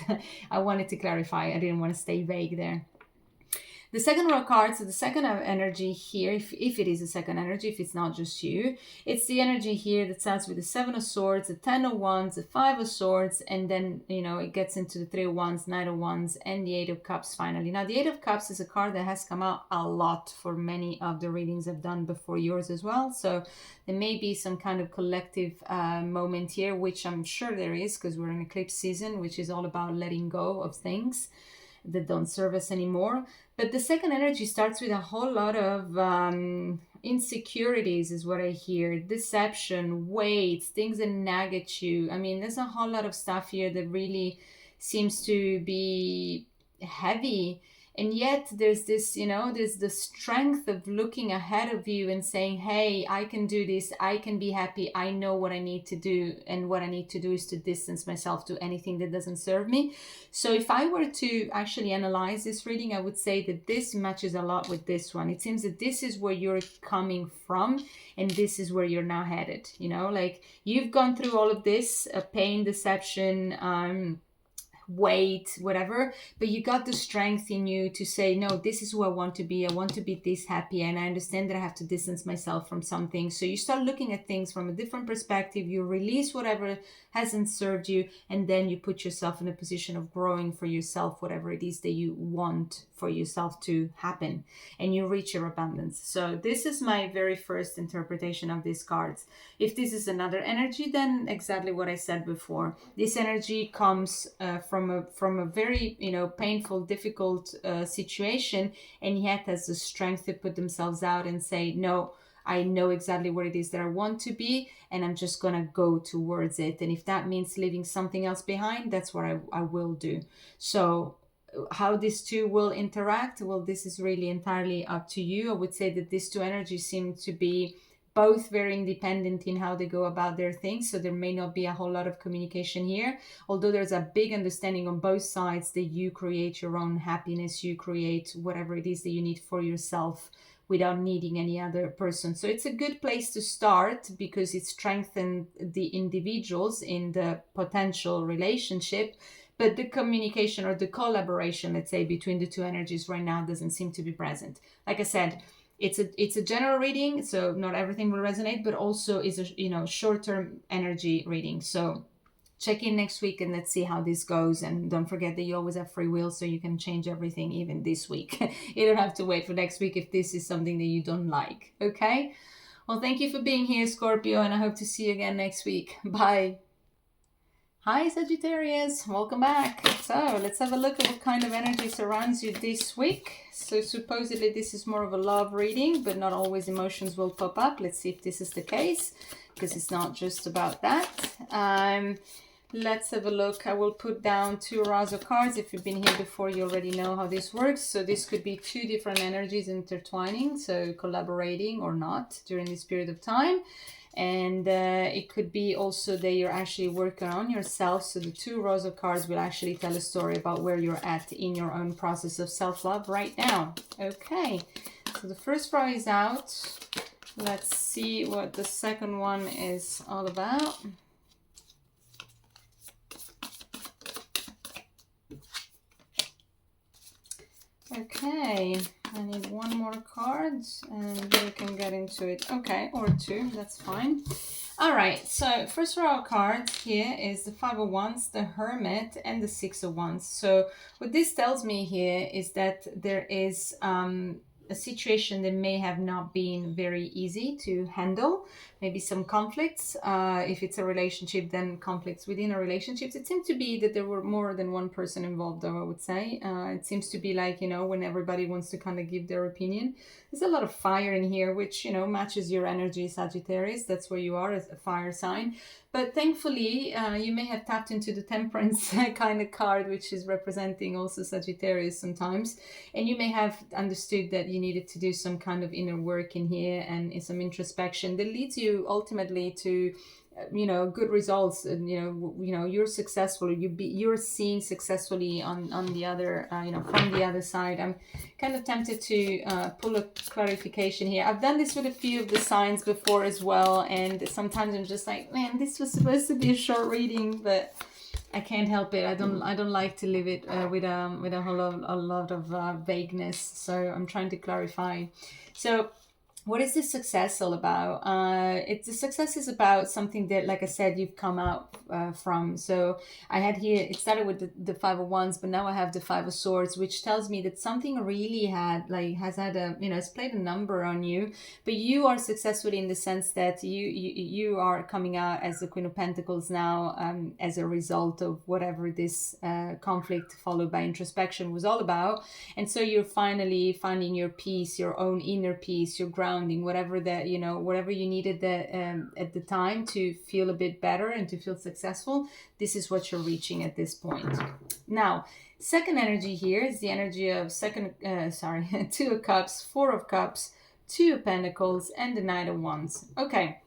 I wanted to clarify. I didn't want to stay vague there. The second row card, so the second energy here, if it is a second energy, if it's not just you, it's the energy here that starts with the Seven of Swords, the Ten of Wands, the Five of Swords, and then, it gets into the Three of Wands, Knight of Wands, and the Eight of Cups finally. Now, the Eight of Cups is a card that has come out a lot for many of the readings I've done before yours as well. So there may be some kind of collective moment here, which I'm sure there is, because we're in eclipse season, which is all about letting go of things that don't serve us anymore. But the second energy starts with a whole lot of insecurities, is what I hear. Deception, weight, things that nag at you. I mean, there's a whole lot of stuff here that really seems to be heavy. And yet there's this, there's the strength of looking ahead of you and saying, hey, I can do this. I can be happy. I know what I need to do. And what I need to do is to distance myself to anything that doesn't serve me. So if I were to actually analyze this reading, I would say that this matches a lot with this one. It seems that this is where you're coming from, and this is where you're now headed. Like you've gone through all of this, pain, deception, weight, whatever, but you got the strength in you to say, no, this is who I want to be. I want to be this happy, and I understand that I have to distance myself from something. So you start looking at things from a different perspective. You release whatever hasn't served you, and then you put yourself in a position of growing for yourself, whatever it is that you want for yourself to happen, and you reach your abundance. So this is my very first interpretation of these cards. If this is another energy, then exactly what I said before. This energy comes from a very painful, difficult situation, and yet has the strength to put themselves out and say, no, I know exactly what it is that I want to be, and I'm just gonna go towards it. And if that means leaving something else behind, that's what I will do. So how these two will interact, well, this is really entirely up to you. I would say that these two energies seem to be both very independent in how they go about their things, so there may not be a whole lot of communication here, although there's a big understanding on both sides that you create your own happiness, you create whatever it is that you need for yourself without needing any other person. So it's a good place to start, because it strengthens the individuals in the potential relationship, but the communication or the collaboration, let's say, between the two energies right now doesn't seem to be present. Like I said, it's a general reading, so not everything will resonate, but also is a short-term energy reading. So check in next week and let's see how this goes. And don't forget that you always have free will, so you can change everything even this week. You don't have to wait for next week if this is something that you don't like. Okay? Well, thank you for being here, Scorpio, and I hope to see you again next week. Bye. Hi, Sagittarius. Welcome back. So let's have a look at what kind of energy surrounds you this week. So supposedly this is more of a love reading, but not always emotions will pop up. Let's see if this is the case, because it's not just about that. Let's have a look. I will put down 2 rows of cards. If you've been here before, you already know how this works. So this could be 2 different energies intertwining, so collaborating or not during this period of time. And it could be also that you're actually working on yourself. So the 2 rows of cards will actually tell a story about where you're at in your own process of self-love right now. Okay, so the first row is out. Let's see what the second one is all about. Okay, I need 1 more card and we can get into it. Okay, or 2, that's fine. All right, so first row of cards here is the 5 of Wands, the Hermit, and the 6 of Wands. So what this tells me here is that there is a situation that may have not been very easy to handle. Maybe some conflicts. If it's a relationship, then conflicts within a relationship. It seems to be that there were more than one person involved, though, I would say. It seems to be like, you know, when everybody wants to kind of give their opinion. There's a lot of fire in here, which, you know, matches your energy, Sagittarius. That's where you are, as a fire sign. But thankfully, you may have tapped into the Temperance kind of card, which is representing also Sagittarius sometimes. And you may have understood that you needed to do some kind of inner work in here and in some introspection that leads you ultimately to you know, good results, and you know you're successful, you're seeing successfully on the other you know, from the other side. I'm kind of tempted to pull a clarification here. I've done this with a few of the signs before as well, and sometimes I'm just like, man, this was supposed to be a short reading, but I can't help it. I don't like to leave it with a lot of vagueness, so I'm trying to clarify. So what is the success all about? The success is about something that, like I said, you've come out from. So I had here, it started with the 5 of Wands, but now I have the 5 of Swords, which tells me that something really has had a, you know, it's played a number on you, but you are successful in the sense that you are coming out as the Queen of Pentacles now, as a result of whatever this conflict followed by introspection was all about. And so you're finally finding your peace, your own inner peace, your grounding, whatever that, you know, whatever you needed at the time to feel a bit better and to feel successful. This is what you're reaching at this point. Now, second energy here is the energy of Two of Cups, 4 of Cups, 2 of Pentacles, and the Knight of Wands. Okay,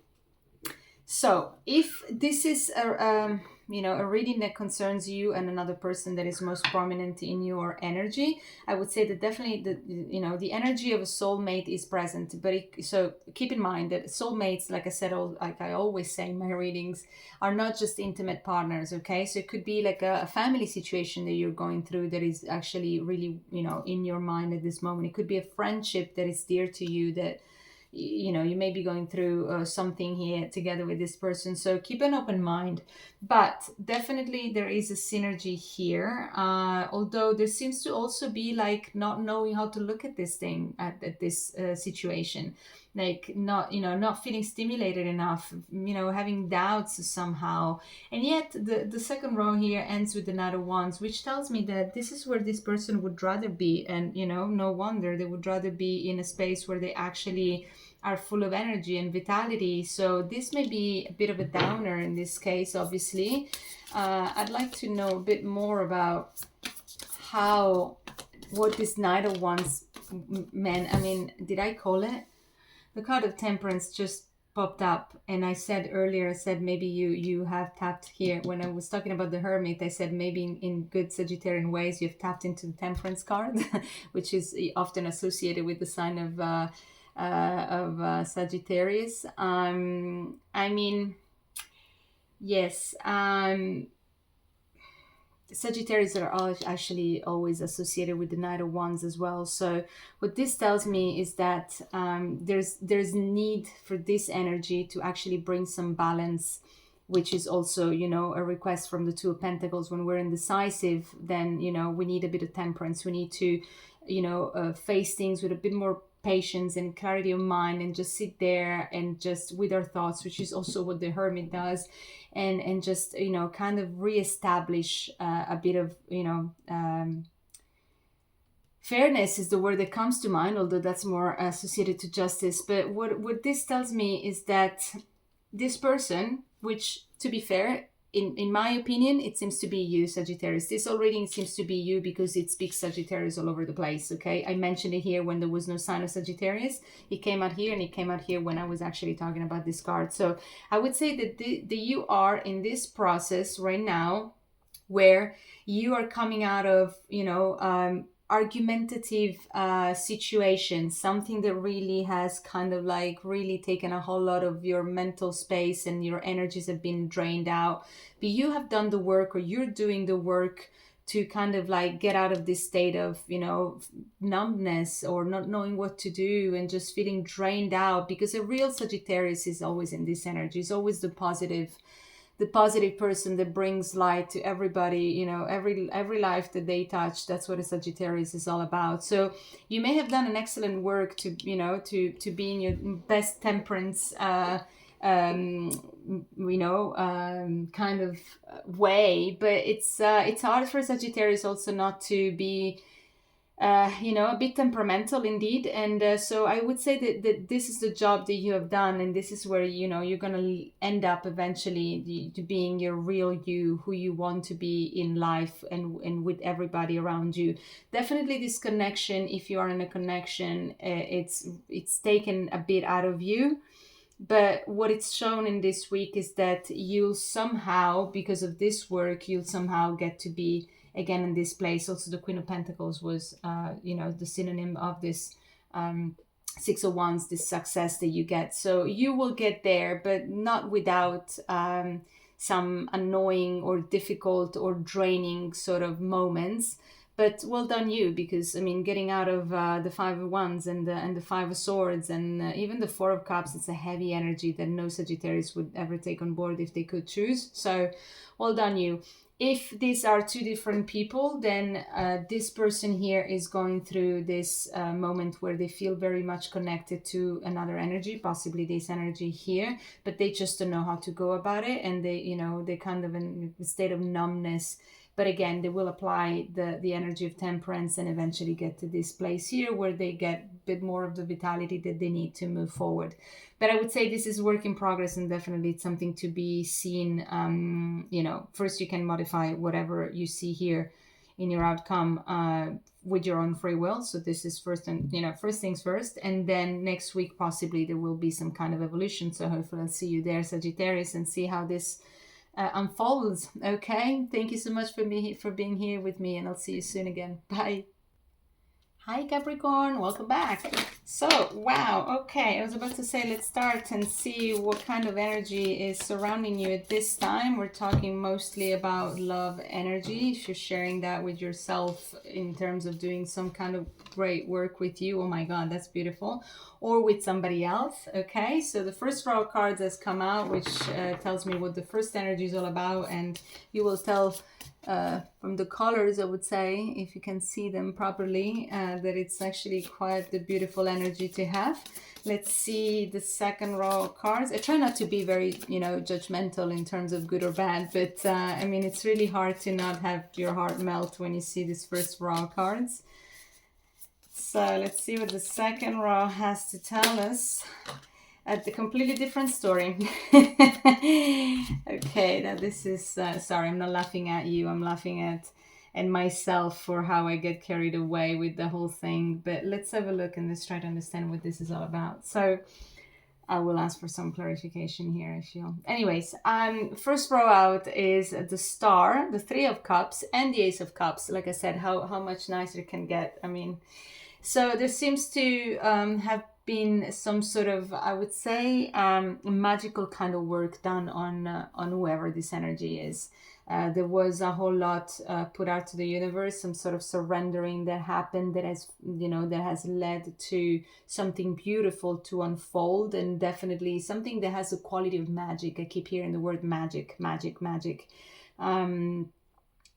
so if this is a you know, a reading that concerns you and another person that is most prominent in your energy, I would say that definitely the energy of a soulmate is present. But so keep in mind that soulmates, like I said, like I always say in my readings, are not just intimate partners. Okay, so it could be like a family situation that you're going through that is actually really, you know, in your mind at this moment. It could be a friendship that is dear to you, that you know, you may be going through something here together with this person. So keep an open mind, but definitely there is a synergy here, although there seems to also be like not knowing how to look at this thing, at this situation, like not feeling stimulated enough, you know, having doubts somehow. And yet the second row here ends with the Knight of Wands, which tells me that this is where this person would rather be. And you know, no wonder they would rather be in a space where they actually are full of energy and vitality. So this may be a bit of a downer in this case, obviously. I'd like to know a bit more about what this Knight of Wands meant. I mean, did I call it? The card of Temperance just popped up, and I said earlier, maybe you have tapped here. When I was talking about the Hermit, I said maybe in good Sagittarian ways you've tapped into the Temperance card, which is often associated with the sign of Sagittarius. I mean, yes, Sagittarius are actually always associated with the Knight of Wands as well. So what this tells me is that there's need for this energy to actually bring some balance, which is also, you know, a request from the Two of Pentacles. When we're indecisive, then, you know, we need a bit of temperance. We need to, you know, face things with a bit more patience and clarity of mind, and just sit there and just with our thoughts, which is also what the Hermit does, and just, you know, kind of reestablish a bit of, you know, fairness is the word that comes to mind, although that's more associated to justice. But what this tells me is that this person, which to be fair in my opinion, it seems to be you, Sagittarius. This already seems to be you because it speaks Sagittarius all over the place, okay? I mentioned it here when there was no sign of Sagittarius. It came out here, and it came out here when I was actually talking about this card. So I would say that you are in this process right now where you are coming out of, argumentative situation, something that really has kind of like really taken a whole lot of your mental space and your energies have been drained out. But you have done the work, or you're doing the work to kind of like get out of this state of, numbness or not knowing what to do and just feeling drained out, because a real Sagittarius is always in this energy. It's always the positive person that brings light to everybody, every life that they touch. That's what a Sagittarius is all about. So you may have done an excellent work to be in your best temperance kind of way, but it's hard for Sagittarius also not to be a bit temperamental indeed. And so I would say that this is the job that you have done, and this is where, you're going to end up eventually to being your real you, who you want to be in life and with everybody around you. Definitely this connection, if you are in a connection, it's taken a bit out of you. But what it's shown in this week is that you'll somehow, because of this work, you'll somehow get to be again in this place. Also, the Queen of Pentacles was, the synonym of this Six of Wands, this success that you get. So you will get there, but not without some annoying or difficult or draining sort of moments. But well done you, because I mean, getting out of the Five of Wands and the Five of Swords and even the Four of Cups, it's a heavy energy that no Sagittarius would ever take on board if they could choose. So well done you. If these are two different people, then this person here is going through this moment where they feel very much connected to another energy, possibly this energy here, but they just don't know how to go about it, and they kind of in a state of numbness. But again, they will apply the energy of temperance and eventually get to this place here where they get a bit more of the vitality that they need to move forward. But I would say this is work in progress, and definitely it's something to be seen. First you can modify whatever you see here in your outcome with your own free will. So this is first things first. And then next week, possibly there will be some kind of evolution. So hopefully I'll see you there, Sagittarius, and see how this unfolds. Okay, thank you so much for being here with me, and I'll see you soon again. Bye. Hi Capricorn, welcome back. So wow, okay, I was about to say let's start and see what kind of energy is surrounding you at this time. We're talking mostly about love energy. If you're sharing that with yourself in terms of doing some kind of great work with you, oh my god, that's beautiful, or with somebody else. Okay, so the first row of cards has come out, which tells me what the first energy is all about, and you will tell from the colors, I would say, if you can see them properly, that it's actually quite the beautiful energy to have. Let's see the second row of cards. I try not to be very, judgmental in terms of good or bad, but I mean, it's really hard to not have your heart melt when you see this first row of cards. So let's see what the second row has to tell us. At a completely different story. Okay, now this is, sorry, I'm not laughing at you. I'm laughing at myself for how I get carried away with the whole thing. But let's have a look and let's try to understand what this is all about. So I will ask for some clarification here, I feel. Anyways, first row out is the Star, the Three of Cups, and the Ace of Cups. Like I said, how much nicer it can get. I mean, so there seems to have been some sort of, I would say, magical kind of work done on whoever this energy is. There was a whole lot put out to the universe, some sort of surrendering that happened that has led to something beautiful to unfold, and definitely something that has a quality of magic. I keep hearing the word magic.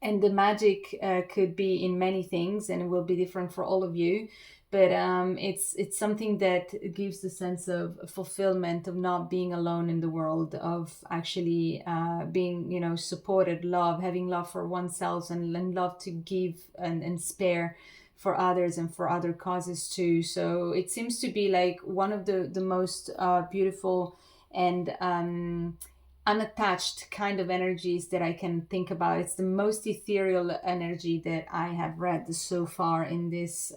And the magic could be in many things, and it will be different for all of you. But it's something that gives the sense of fulfillment, of not being alone in the world, of actually being, supported, love, having love for oneself, and love to give and spare for others and for other causes too. So it seems to be like one of the most beautiful and unattached kind of energies that I can think about. It's the most ethereal energy that I have read so far in this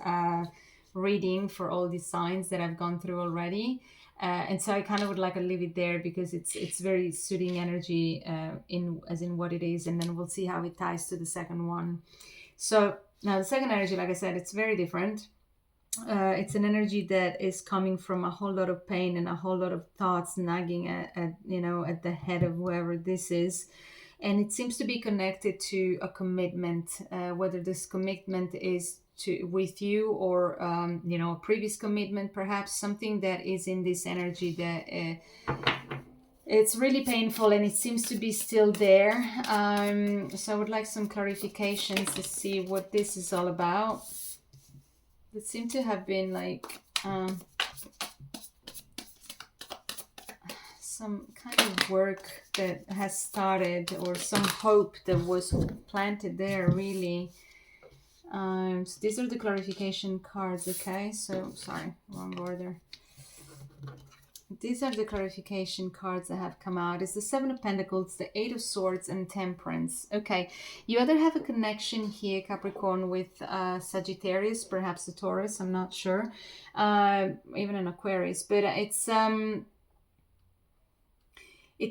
reading for all these signs that I've gone through already. And so I kind of would like to leave it there because it's very soothing energy in what it is, and then we'll see how it ties to the second one. So now the second energy, like I said, it's very different. It's an energy that is coming from a whole lot of pain and a whole lot of thoughts nagging at at the head of whoever this is, and it seems to be connected to a commitment, whether this commitment is to with you or a previous commitment, perhaps something that is in this energy that it's really painful and it seems to be still there. So I would like some clarifications to see what this is all about. It seemed to have been like some kind of work that has started, or some hope that was planted there, really. So these are the clarification cards, okay? So, sorry, wrong order. These are the clarification cards that have come out. It's the Seven of Pentacles, the Eight of Swords, and Temperance. Okay, you either have a connection here, Capricorn, with Sagittarius, perhaps a Taurus, I'm not sure, even an Aquarius, but it's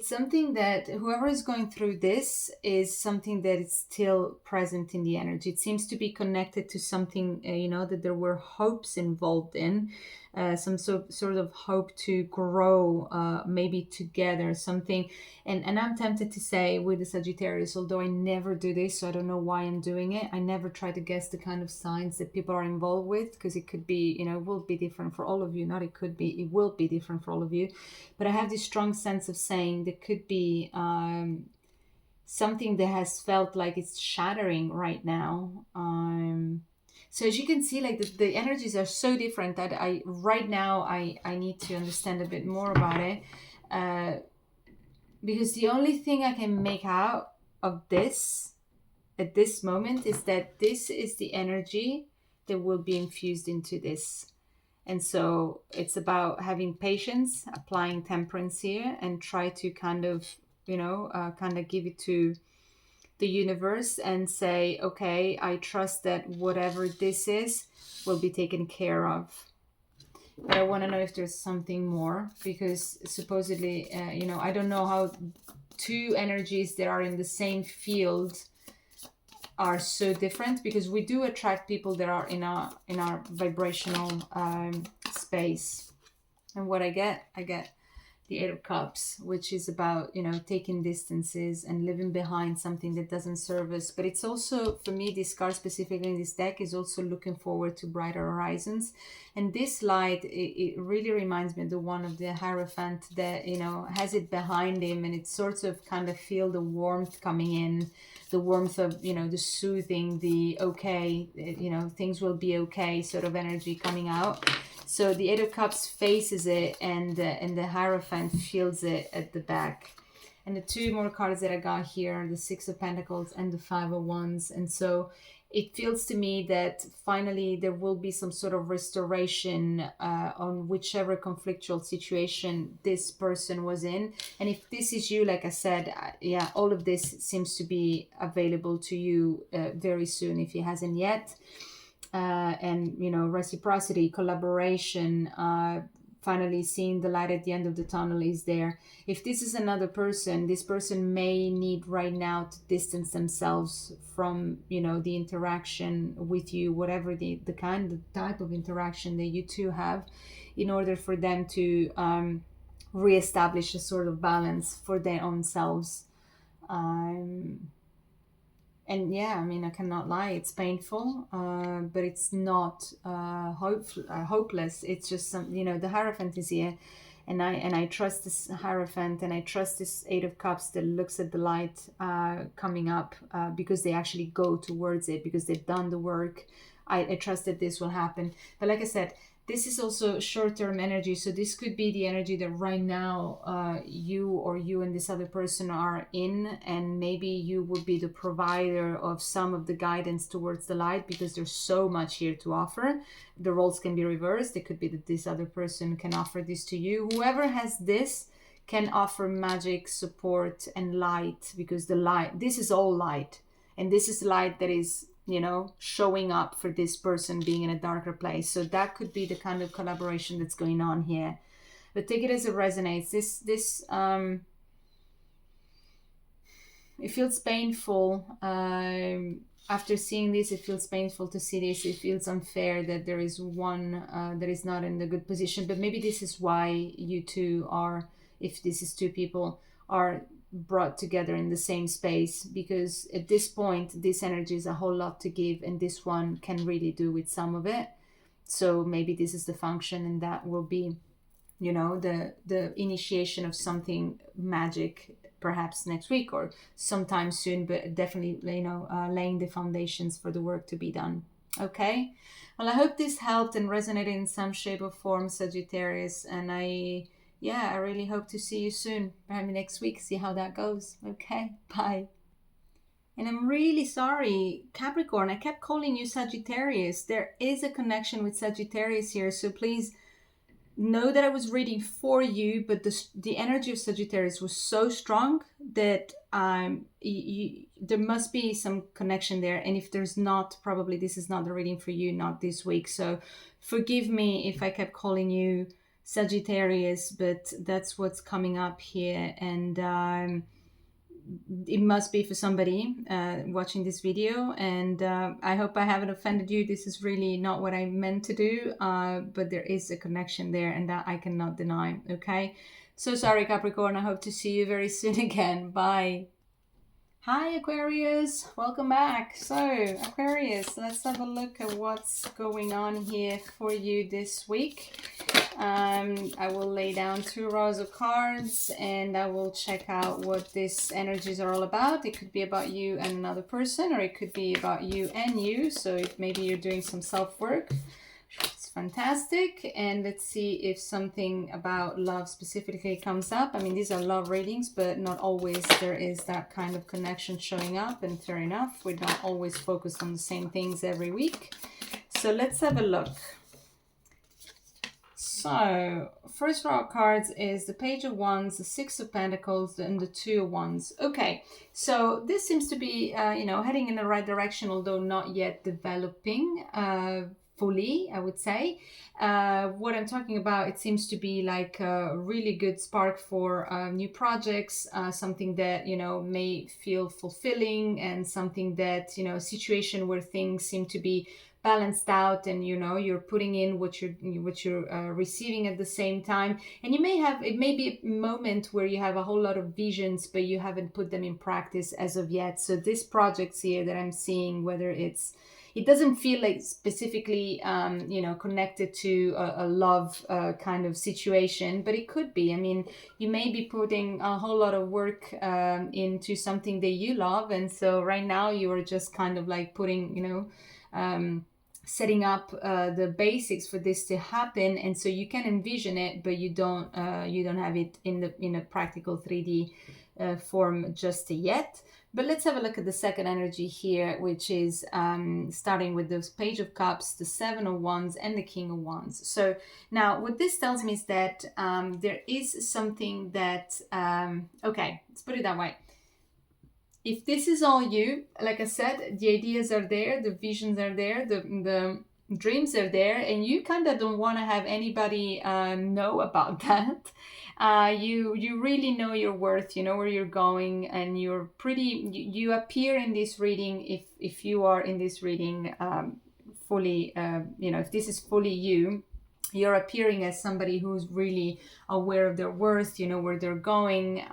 something that whoever is going through this is something that is still present in the energy. It seems to be connected to something, that there were hopes involved in, some sort of hope to grow, maybe together, something. And I'm tempted to say with the Sagittarius, although I never do this, so I don't know why I'm doing it. I never try to guess the kind of signs that people are involved with, because it could be, it will be different for all of you. Not it could be, it will be different for all of you. But I have this strong sense of saying there could be something that has felt like it's shattering right now. So as you can see, like the energies are so different that right now I need to understand a bit more about it. Because the only thing I can make out of this at this moment is that this is the energy that will be infused into this. And so it's about having patience, applying temperance here, and try to kind of give it to the universe and say, okay, I trust that whatever this is will be taken care of. But I want to know if there's something more, because supposedly, I don't know how two energies that are in the same field are so different, because we do attract people that are in our vibrational space. And what I get the Eight of Cups, which is about, taking distances and living behind something that doesn't serve us. But it's also, for me, this card specifically in this deck is also looking forward to brighter horizons. And this light, it really reminds me of the one of the Hierophant that, has it behind him, and it sort of kind of feel the warmth coming in, the warmth of, the soothing, the okay, things will be okay sort of energy coming out. So the Eight of Cups faces it, and the Hierophant feels it at the back. And the two more cards that I got here are the Six of Pentacles and the Five of Wands. And so it feels to me that finally there will be some sort of restoration on whichever conflictual situation this person was in. And if this is you, like I said, all of this seems to be available to you very soon if it hasn't yet. And reciprocity, collaboration, finally seeing the light at the end of the tunnel is there. If this is another person, this person may need right now to distance themselves from the interaction with you, whatever the type of interaction that you two have, in order for them to reestablish a sort of balance for their own selves. And yeah, I cannot lie, it's painful, but it's not hopeless. It's just the Hierophant is here, and I trust this Hierophant, and I trust this Eight of Cups that looks at the light coming up, because they actually go towards it, because they've done the work. I trust that this will happen. But like I said, this is also short-term energy, so this could be the energy that right now you and this other person are in, and maybe you would be the provider of some of the guidance towards the light, because there's so much here to offer. The roles can be reversed. It could be that this other person can offer this to you. Whoever has this can offer magic, support, and light, because the light, this is all light, and this is light that is, you know, showing up for this person being in a darker place. So that could be the kind of collaboration that's going on here. But take it as it resonates. This it feels painful. After seeing this, it feels painful to see this. It feels unfair that there is one that is not in the good position. But maybe this is why you two are, if this is two people, are brought together in the same space, because at this point, this energy is a whole lot to give, and this one can really do with some of it. So maybe this is the function, and that will be, you know, the initiation of something magic, perhaps next week or sometime soon, but definitely, you know, laying the foundations for the work to be done. Okay, well, I hope this helped and resonated in some shape or form, Sagittarius, and I really hope to see you soon, maybe next week, see how that goes. Okay, bye. And I'm really sorry, Capricorn, I kept calling you Sagittarius. There is a connection with Sagittarius here, so please know that I was reading for you, but the energy of Sagittarius was so strong that there must be some connection there. And if there's not, probably this is not the reading for you, not this week. So forgive me if I kept calling you Sagittarius, but that's what's coming up here. And it must be for somebody watching this video, and I hope I haven't offended you. This is really not what I meant to do, but there is a connection there, and that I cannot deny. Okay, so sorry, Capricorn. I hope to see you very soon again. Bye. Hi, Aquarius, welcome back. So Aquarius, let's have a look at what's going on here for you this week. I will lay down 2 rows of cards, and I will check out what these energies are all about. It could be about you and another person, or it could be about you and you. So if maybe you're doing some self-work, it's fantastic. And let's see if something about love specifically comes up. I mean, these are love readings, but not always there is that kind of connection showing up, and fair enough, we're not always focused on the same things every week. So let's have a look. So first row of cards is the Page of Wands, the Six of Pentacles, and the Two of Wands. Okay, so this seems to be you know, heading in the right direction, although not yet developing fully, I would say. What I'm talking about, it seems to be like a really good spark for new projects, something that, you know, may feel fulfilling, and something that, you know, a situation where things seem to be balanced out, and you know, you're putting in what you're receiving at the same time. And you may have, it may be a moment where you have a whole lot of visions, but you haven't put them in practice as of yet. So this projects here that I'm seeing, whether it doesn't feel like specifically you know, connected to a love kind of situation, but it could be. I mean, you may be putting a whole lot of work into something that you love, and so right now you are just kind of like putting, you know, setting up the basics for this to happen. And so you can envision it, but you don't have it in a practical 3D form just yet. But let's have a look at the second energy here, which is starting with the Page of Cups, the Seven of Wands, and the King of Wands. So now what this tells me is that there is something that, okay, let's put it that way. If this is all you, like I said, the ideas are there, the visions are there, the dreams are there, and you kind of don't want to have anybody know about that. You really know your worth, you know where you're going, and you're pretty, you appear in this reading, if you are in this reading fully, you know, if this is fully you, you're appearing as somebody who's really aware of their worth, you know where they're going.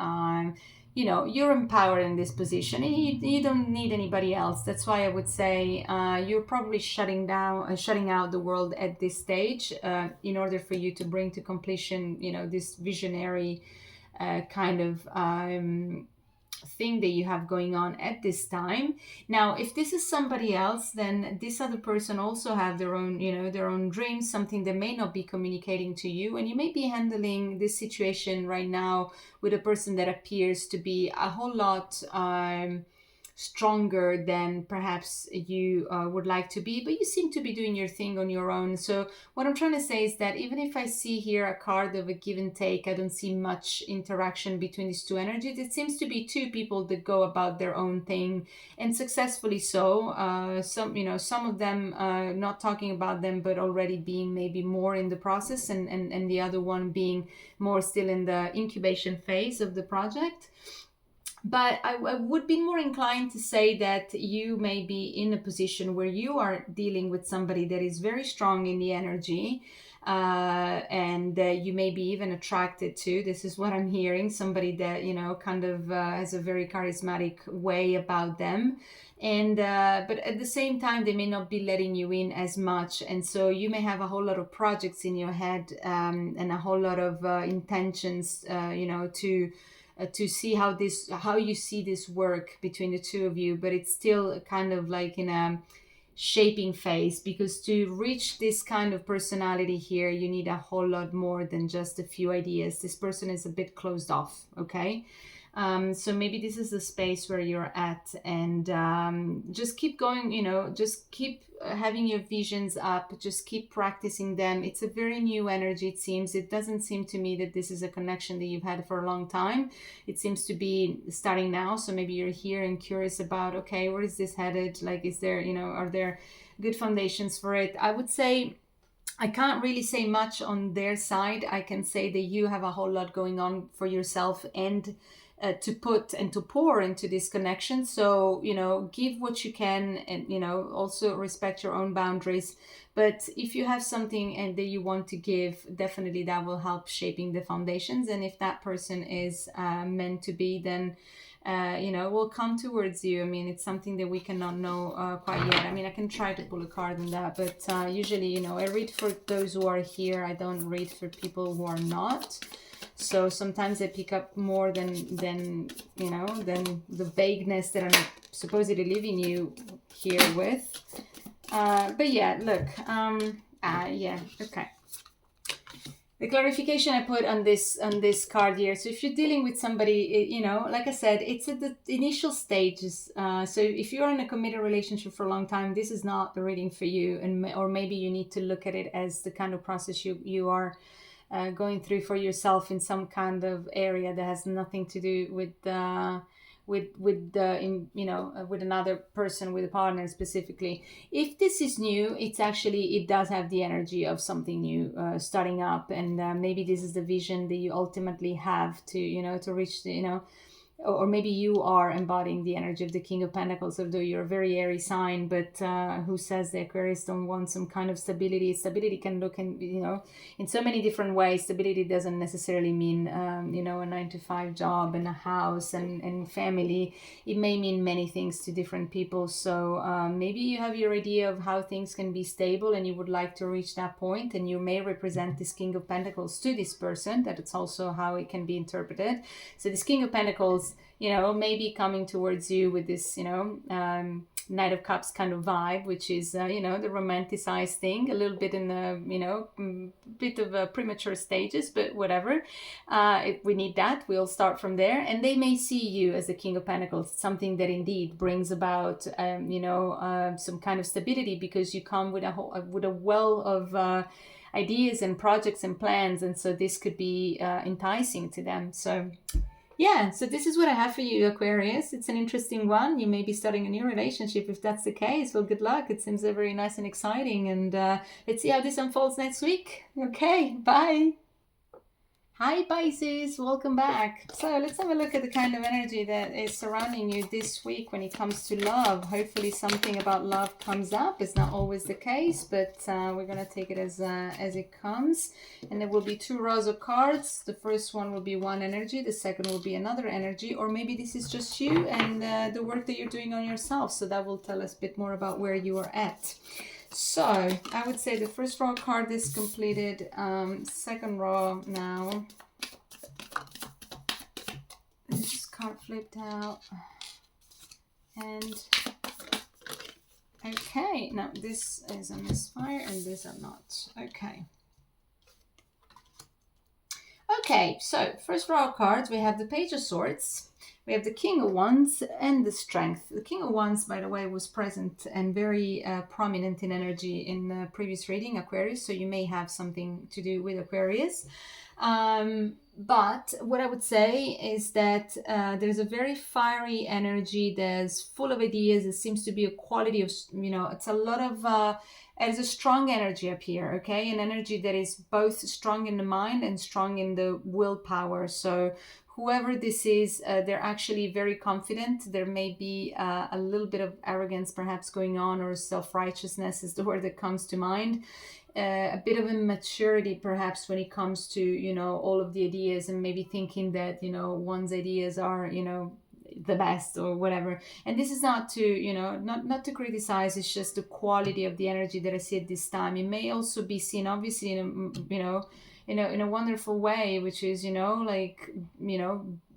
You know, you're empowered in this position, and you don't need anybody else. That's why I would say you're probably shutting out the world at this stage in order for you to bring to completion, you know, this visionary kind of thing that you have going on at this time. Now, if this is somebody else, then this other person also have their own, you know, their own dreams, something they may not be communicating to you, and you may be handling this situation right now with a person that appears to be a whole lot stronger than perhaps you would like to be, but you seem to be doing your thing on your own. So what I'm trying to say is that even if I see here a card of a give and take, I don't see much interaction between these two energies. It seems to be two people that go about their own thing, and successfully so. Some of them not talking about them, but already being maybe more in the process, and the other one being more still in the incubation phase of the project. But I would be more inclined to say that you may be in a position where you are dealing with somebody that is very strong in the energy, and you may be even attracted to, this is what I'm hearing, somebody that, kind of has a very charismatic way about them. And but at the same time, they may not be letting you in as much, and so you may have a whole lot of projects in your head, and a whole lot of intentions, to see how you see this work between the two of you. But it's still kind of like in a shaping phase, because to reach this kind of personality here, you need a whole lot more than just a few ideas. This person is a bit closed off, okay? So maybe this is the space where you're at, and just keep going, just keep having your visions up, just keep practicing them. It's a very new energy, it seems. It doesn't seem to me that this is a connection that you've had for a long time. It seems to be starting now. So maybe you're here and curious about, okay, where is this headed? Like, is there, are there good foundations for it? I would say, I can't really say much on their side. I can say that you have a whole lot going on for yourself, and to put and to pour into this connection. So, give what you can, and, also respect your own boundaries. But if you have something and that you want to give, definitely that will help shaping the foundations. And if that person is meant to be, then will come towards you. I mean, it's something that we cannot know quite yet. I mean, I can try to pull a card on that, but usually, I read for those who are here. I don't read for people who are not. So sometimes I pick up more than the vagueness that I'm supposedly leaving you here with. But yeah, look, yeah, okay. The clarification I put on this card here. So if you're dealing with somebody, like I said, it's at the initial stages. So if you're in a committed relationship for a long time, this is not the reading for you, or maybe you need to look at it as the kind of process you are going through for yourself in some kind of area that has nothing to do with with another person, with a partner specifically. If this is new, it does have the energy of something new starting up, and maybe this is the vision that you ultimately have to reach the or maybe you are embodying the energy of the King of Pentacles, although you're a very airy sign, but who says the Aquarius don't want some kind of stability. Stability can look in so many different ways. Stability doesn't necessarily mean a 9-to-5 job and a house and family. It may mean many things to different people. So maybe you have your idea of how things can be stable, and you would like to reach that point, and you may represent this King of Pentacles to this person. That it's also how it can be interpreted. So this King of Pentacles, maybe coming towards you with this, Knight of Cups kind of vibe, which is, the romanticized thing, a little bit in the, bit of a premature stages, but whatever. If we need that, we'll start from there. And they may see you as the King of Pentacles, something that indeed brings about, some kind of stability, because you come with a well of ideas and projects and plans. And so this could be enticing to them. So yeah, so this is what I have for you, Aquarius. It's an interesting one. You may be starting a new relationship if that's the case. Well, good luck. It seems very nice and exciting. And let's see how this unfolds next week. Okay, bye. Hi Pisces, welcome back. So let's have a look at the kind of energy that is surrounding you this week when it comes to love. Hopefully something about love comes up. It's not always the case, but we're going to take it as it comes. And there will be two rows of cards. The first one will be one energy. The second will be another energy. Or maybe this is just you and the work that you're doing on yourself. So that will tell us a bit more about where you are at. So I would say the first row card is completed. Second row now. This card flipped out. And okay, now this is a misfire and this are not. Okay. Okay, so first row of cards, we have the Page of Swords. We have the King of Wands and the Strength. The King of Wands, by the way, was present and very prominent in energy in the previous reading, Aquarius. So you may have something to do with Aquarius. But what I would say is that there's a very fiery energy. There's full of ideas. It seems to be a quality of, it's a lot of, there's a strong energy up here, okay? An energy that is both strong in the mind and strong in the willpower. So whoever this is, they're actually very confident. There may be a little bit of arrogance perhaps going on, or self-righteousness is the word that comes to mind. A bit of immaturity perhaps when it comes to, all of the ideas, and maybe thinking that, one's ideas are, the best or whatever. And this is not to, not to criticize, it's just the quality of the energy that I see at this time. It may also be seen obviously in a, in a wonderful way, which is,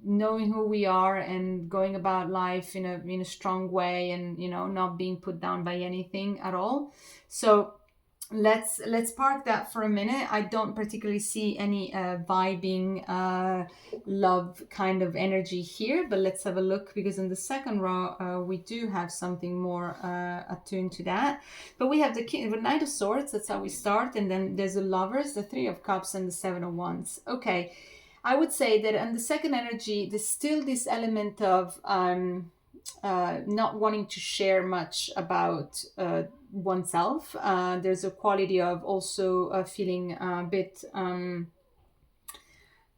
knowing who we are and going about life in a strong way, and, not being put down by anything at all. So let's park that for a minute. I don't particularly see any vibing love kind of energy here, but let's have a look, because in the second row we do have something more attuned to that. But we have the Knight of Swords, that's how we start, and then there's the Lovers, the Three of Cups, and the Seven of Wands. Okay, I would say that in the second energy there's still this element of not wanting to share much about oneself. There's a quality of also feeling a bit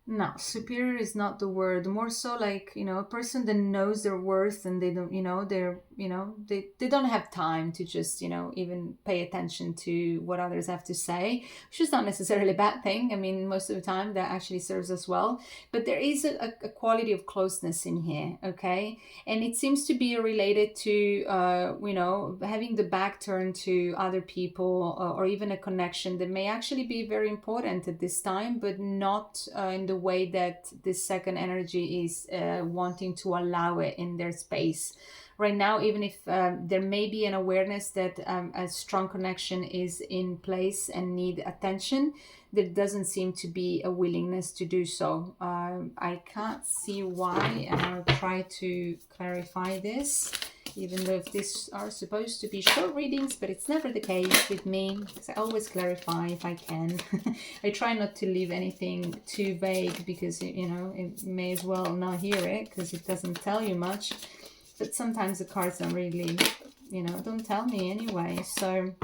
no, superior is not the word, more so like, a person that knows their worth, and they don't, they don't have time to just, even pay attention to what others have to say, which is not necessarily a bad thing. I mean, most of the time that actually serves us well, but there is a quality of closeness in here, okay? And it seems to be related to, having the back turned to other people, or even a connection that may actually be very important at this time, but not in the way that this second energy is wanting to allow it in their space right now. Even if there may be an awareness that a strong connection is in place and need attention, there doesn't seem to be a willingness to do so. I can't see why, and I'll try to clarify this, even though these are supposed to be short readings, but it's never the case with me, because I always clarify if I can. I try not to leave anything too vague, because, it may as well not hear it, because it doesn't tell you much. But sometimes the cards don't really, don't tell me anyway. So,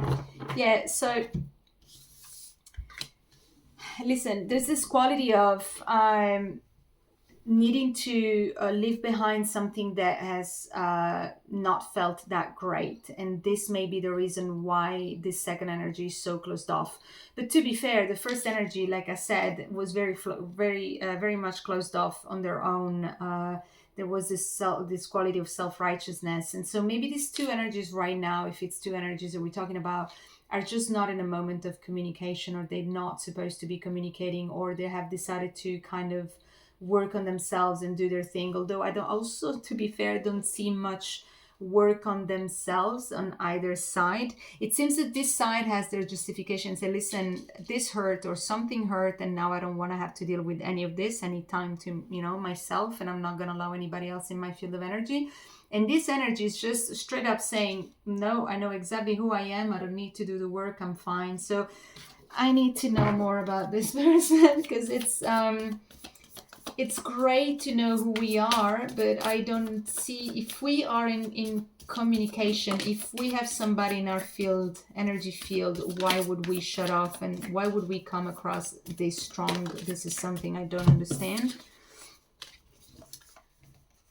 yeah, so listen, there's this quality of needing to leave behind something that has not felt that great, and this may be the reason why this second energy is so closed off. But to be fair, the first energy, like I said, was very much closed off on their own. There was this quality of self-righteousness, and so maybe these two energies right now, if it's two energies that we're talking about, are just not in a moment of communication, or they're not supposed to be communicating, or they have decided to kind of work on themselves and do their thing. Although I don't, also to be fair, don't see much work on themselves on either side. It seems that this side has their justification, say, listen, this hurt or something hurt, and now I don't want to have to deal with any of this. I need time to, myself, and I'm not going to allow anybody else in my field of energy. And this energy is just straight up saying, no, I know exactly who I am. I don't need to do the work. I'm fine. So I need to know more about this person, because it's great to know who we are, but I don't see, if we are in communication, if we have somebody in our field, energy field, why would we shut off, and why would we come across this strong? This is something I don't understand.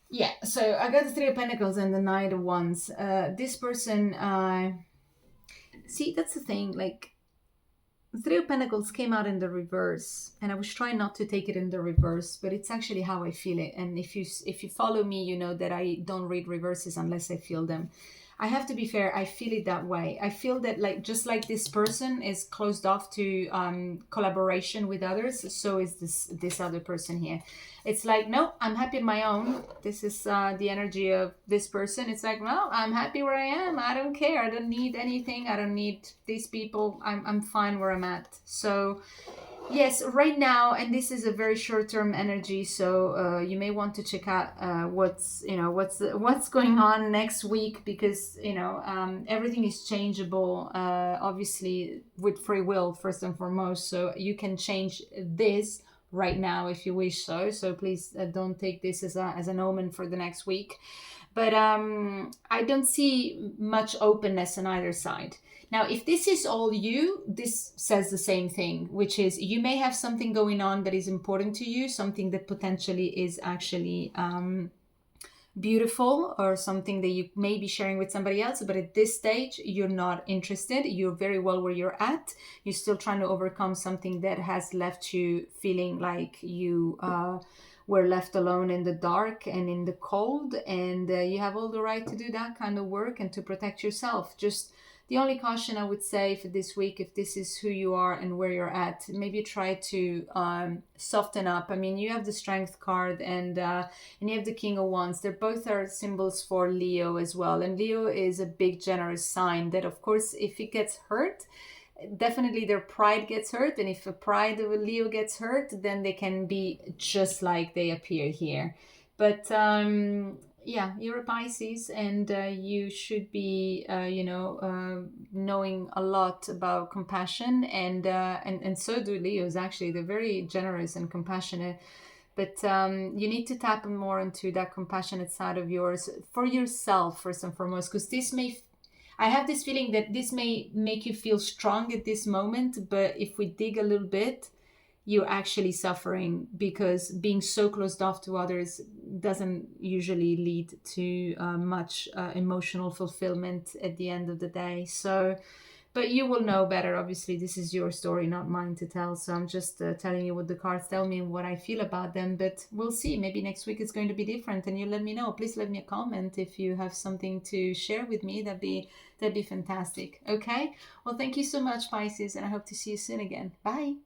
Yeah, so I got the Three of Pentacles and the Knight of Wands. This person, see, that's the thing, like, the Three of Pentacles came out in the reverse, and I was trying not to take it in the reverse, but it's actually how I feel it. And if you follow me, you know that I don't read reverses unless I feel them. I have to be fair, I feel it that way. I feel that, like, just like this person is closed off to collaboration with others, so is this other person here. It's like, no, I'm happy on my own. This is the energy of this person. It's like, no, I'm happy where I am. I don't care. I don't need anything. I don't need these people. I'm fine where I'm at. So Yes, right now, and this is a very short-term energy, so you may want to check out what's going on next week, because everything is changeable. Obviously, with free will first and foremost, so you can change this right now if you wish so. So please don't take this as an omen for the next week. But I don't see much openness on either side. Now, if this is all you, this says the same thing, which is you may have something going on that is important to you, something that potentially is actually beautiful, or something that you may be sharing with somebody else, but at this stage you're not interested. You're very well where you're at. You're still trying to overcome something that has left you feeling like you were left alone in the dark and in the cold, and you have all the right to do that kind of work and to protect yourself. Just the only caution I would say for this week, if this is who you are and where you're at, maybe try to soften up. I mean, you have the Strength card, and you have the King of Wands. They both are symbols for Leo as well. And Leo is a big, generous sign that, of course, if it gets hurt, definitely their pride gets hurt. And if a pride of a Leo gets hurt, then they can be just like they appear here. But yeah, you're a Pisces, and you should be, knowing a lot about compassion, and so do Leos. Actually, they're very generous and compassionate. But you need to tap more into that compassionate side of yours for yourself first and foremost, because I have this feeling that this may make you feel strong at this moment, but if we dig a little bit, you're actually suffering, because being so closed off to others doesn't usually lead to much emotional fulfillment at the end of the day. So, but you will know better. Obviously, this is your story, not mine to tell. So I'm just telling you what the cards tell me and what I feel about them. But we'll see. Maybe next week it's going to be different, and you let me know. Please let me a comment if you have something to share with me. That'd be fantastic. Okay. Well, thank you so much, Pisces, and I hope to see you soon again. Bye.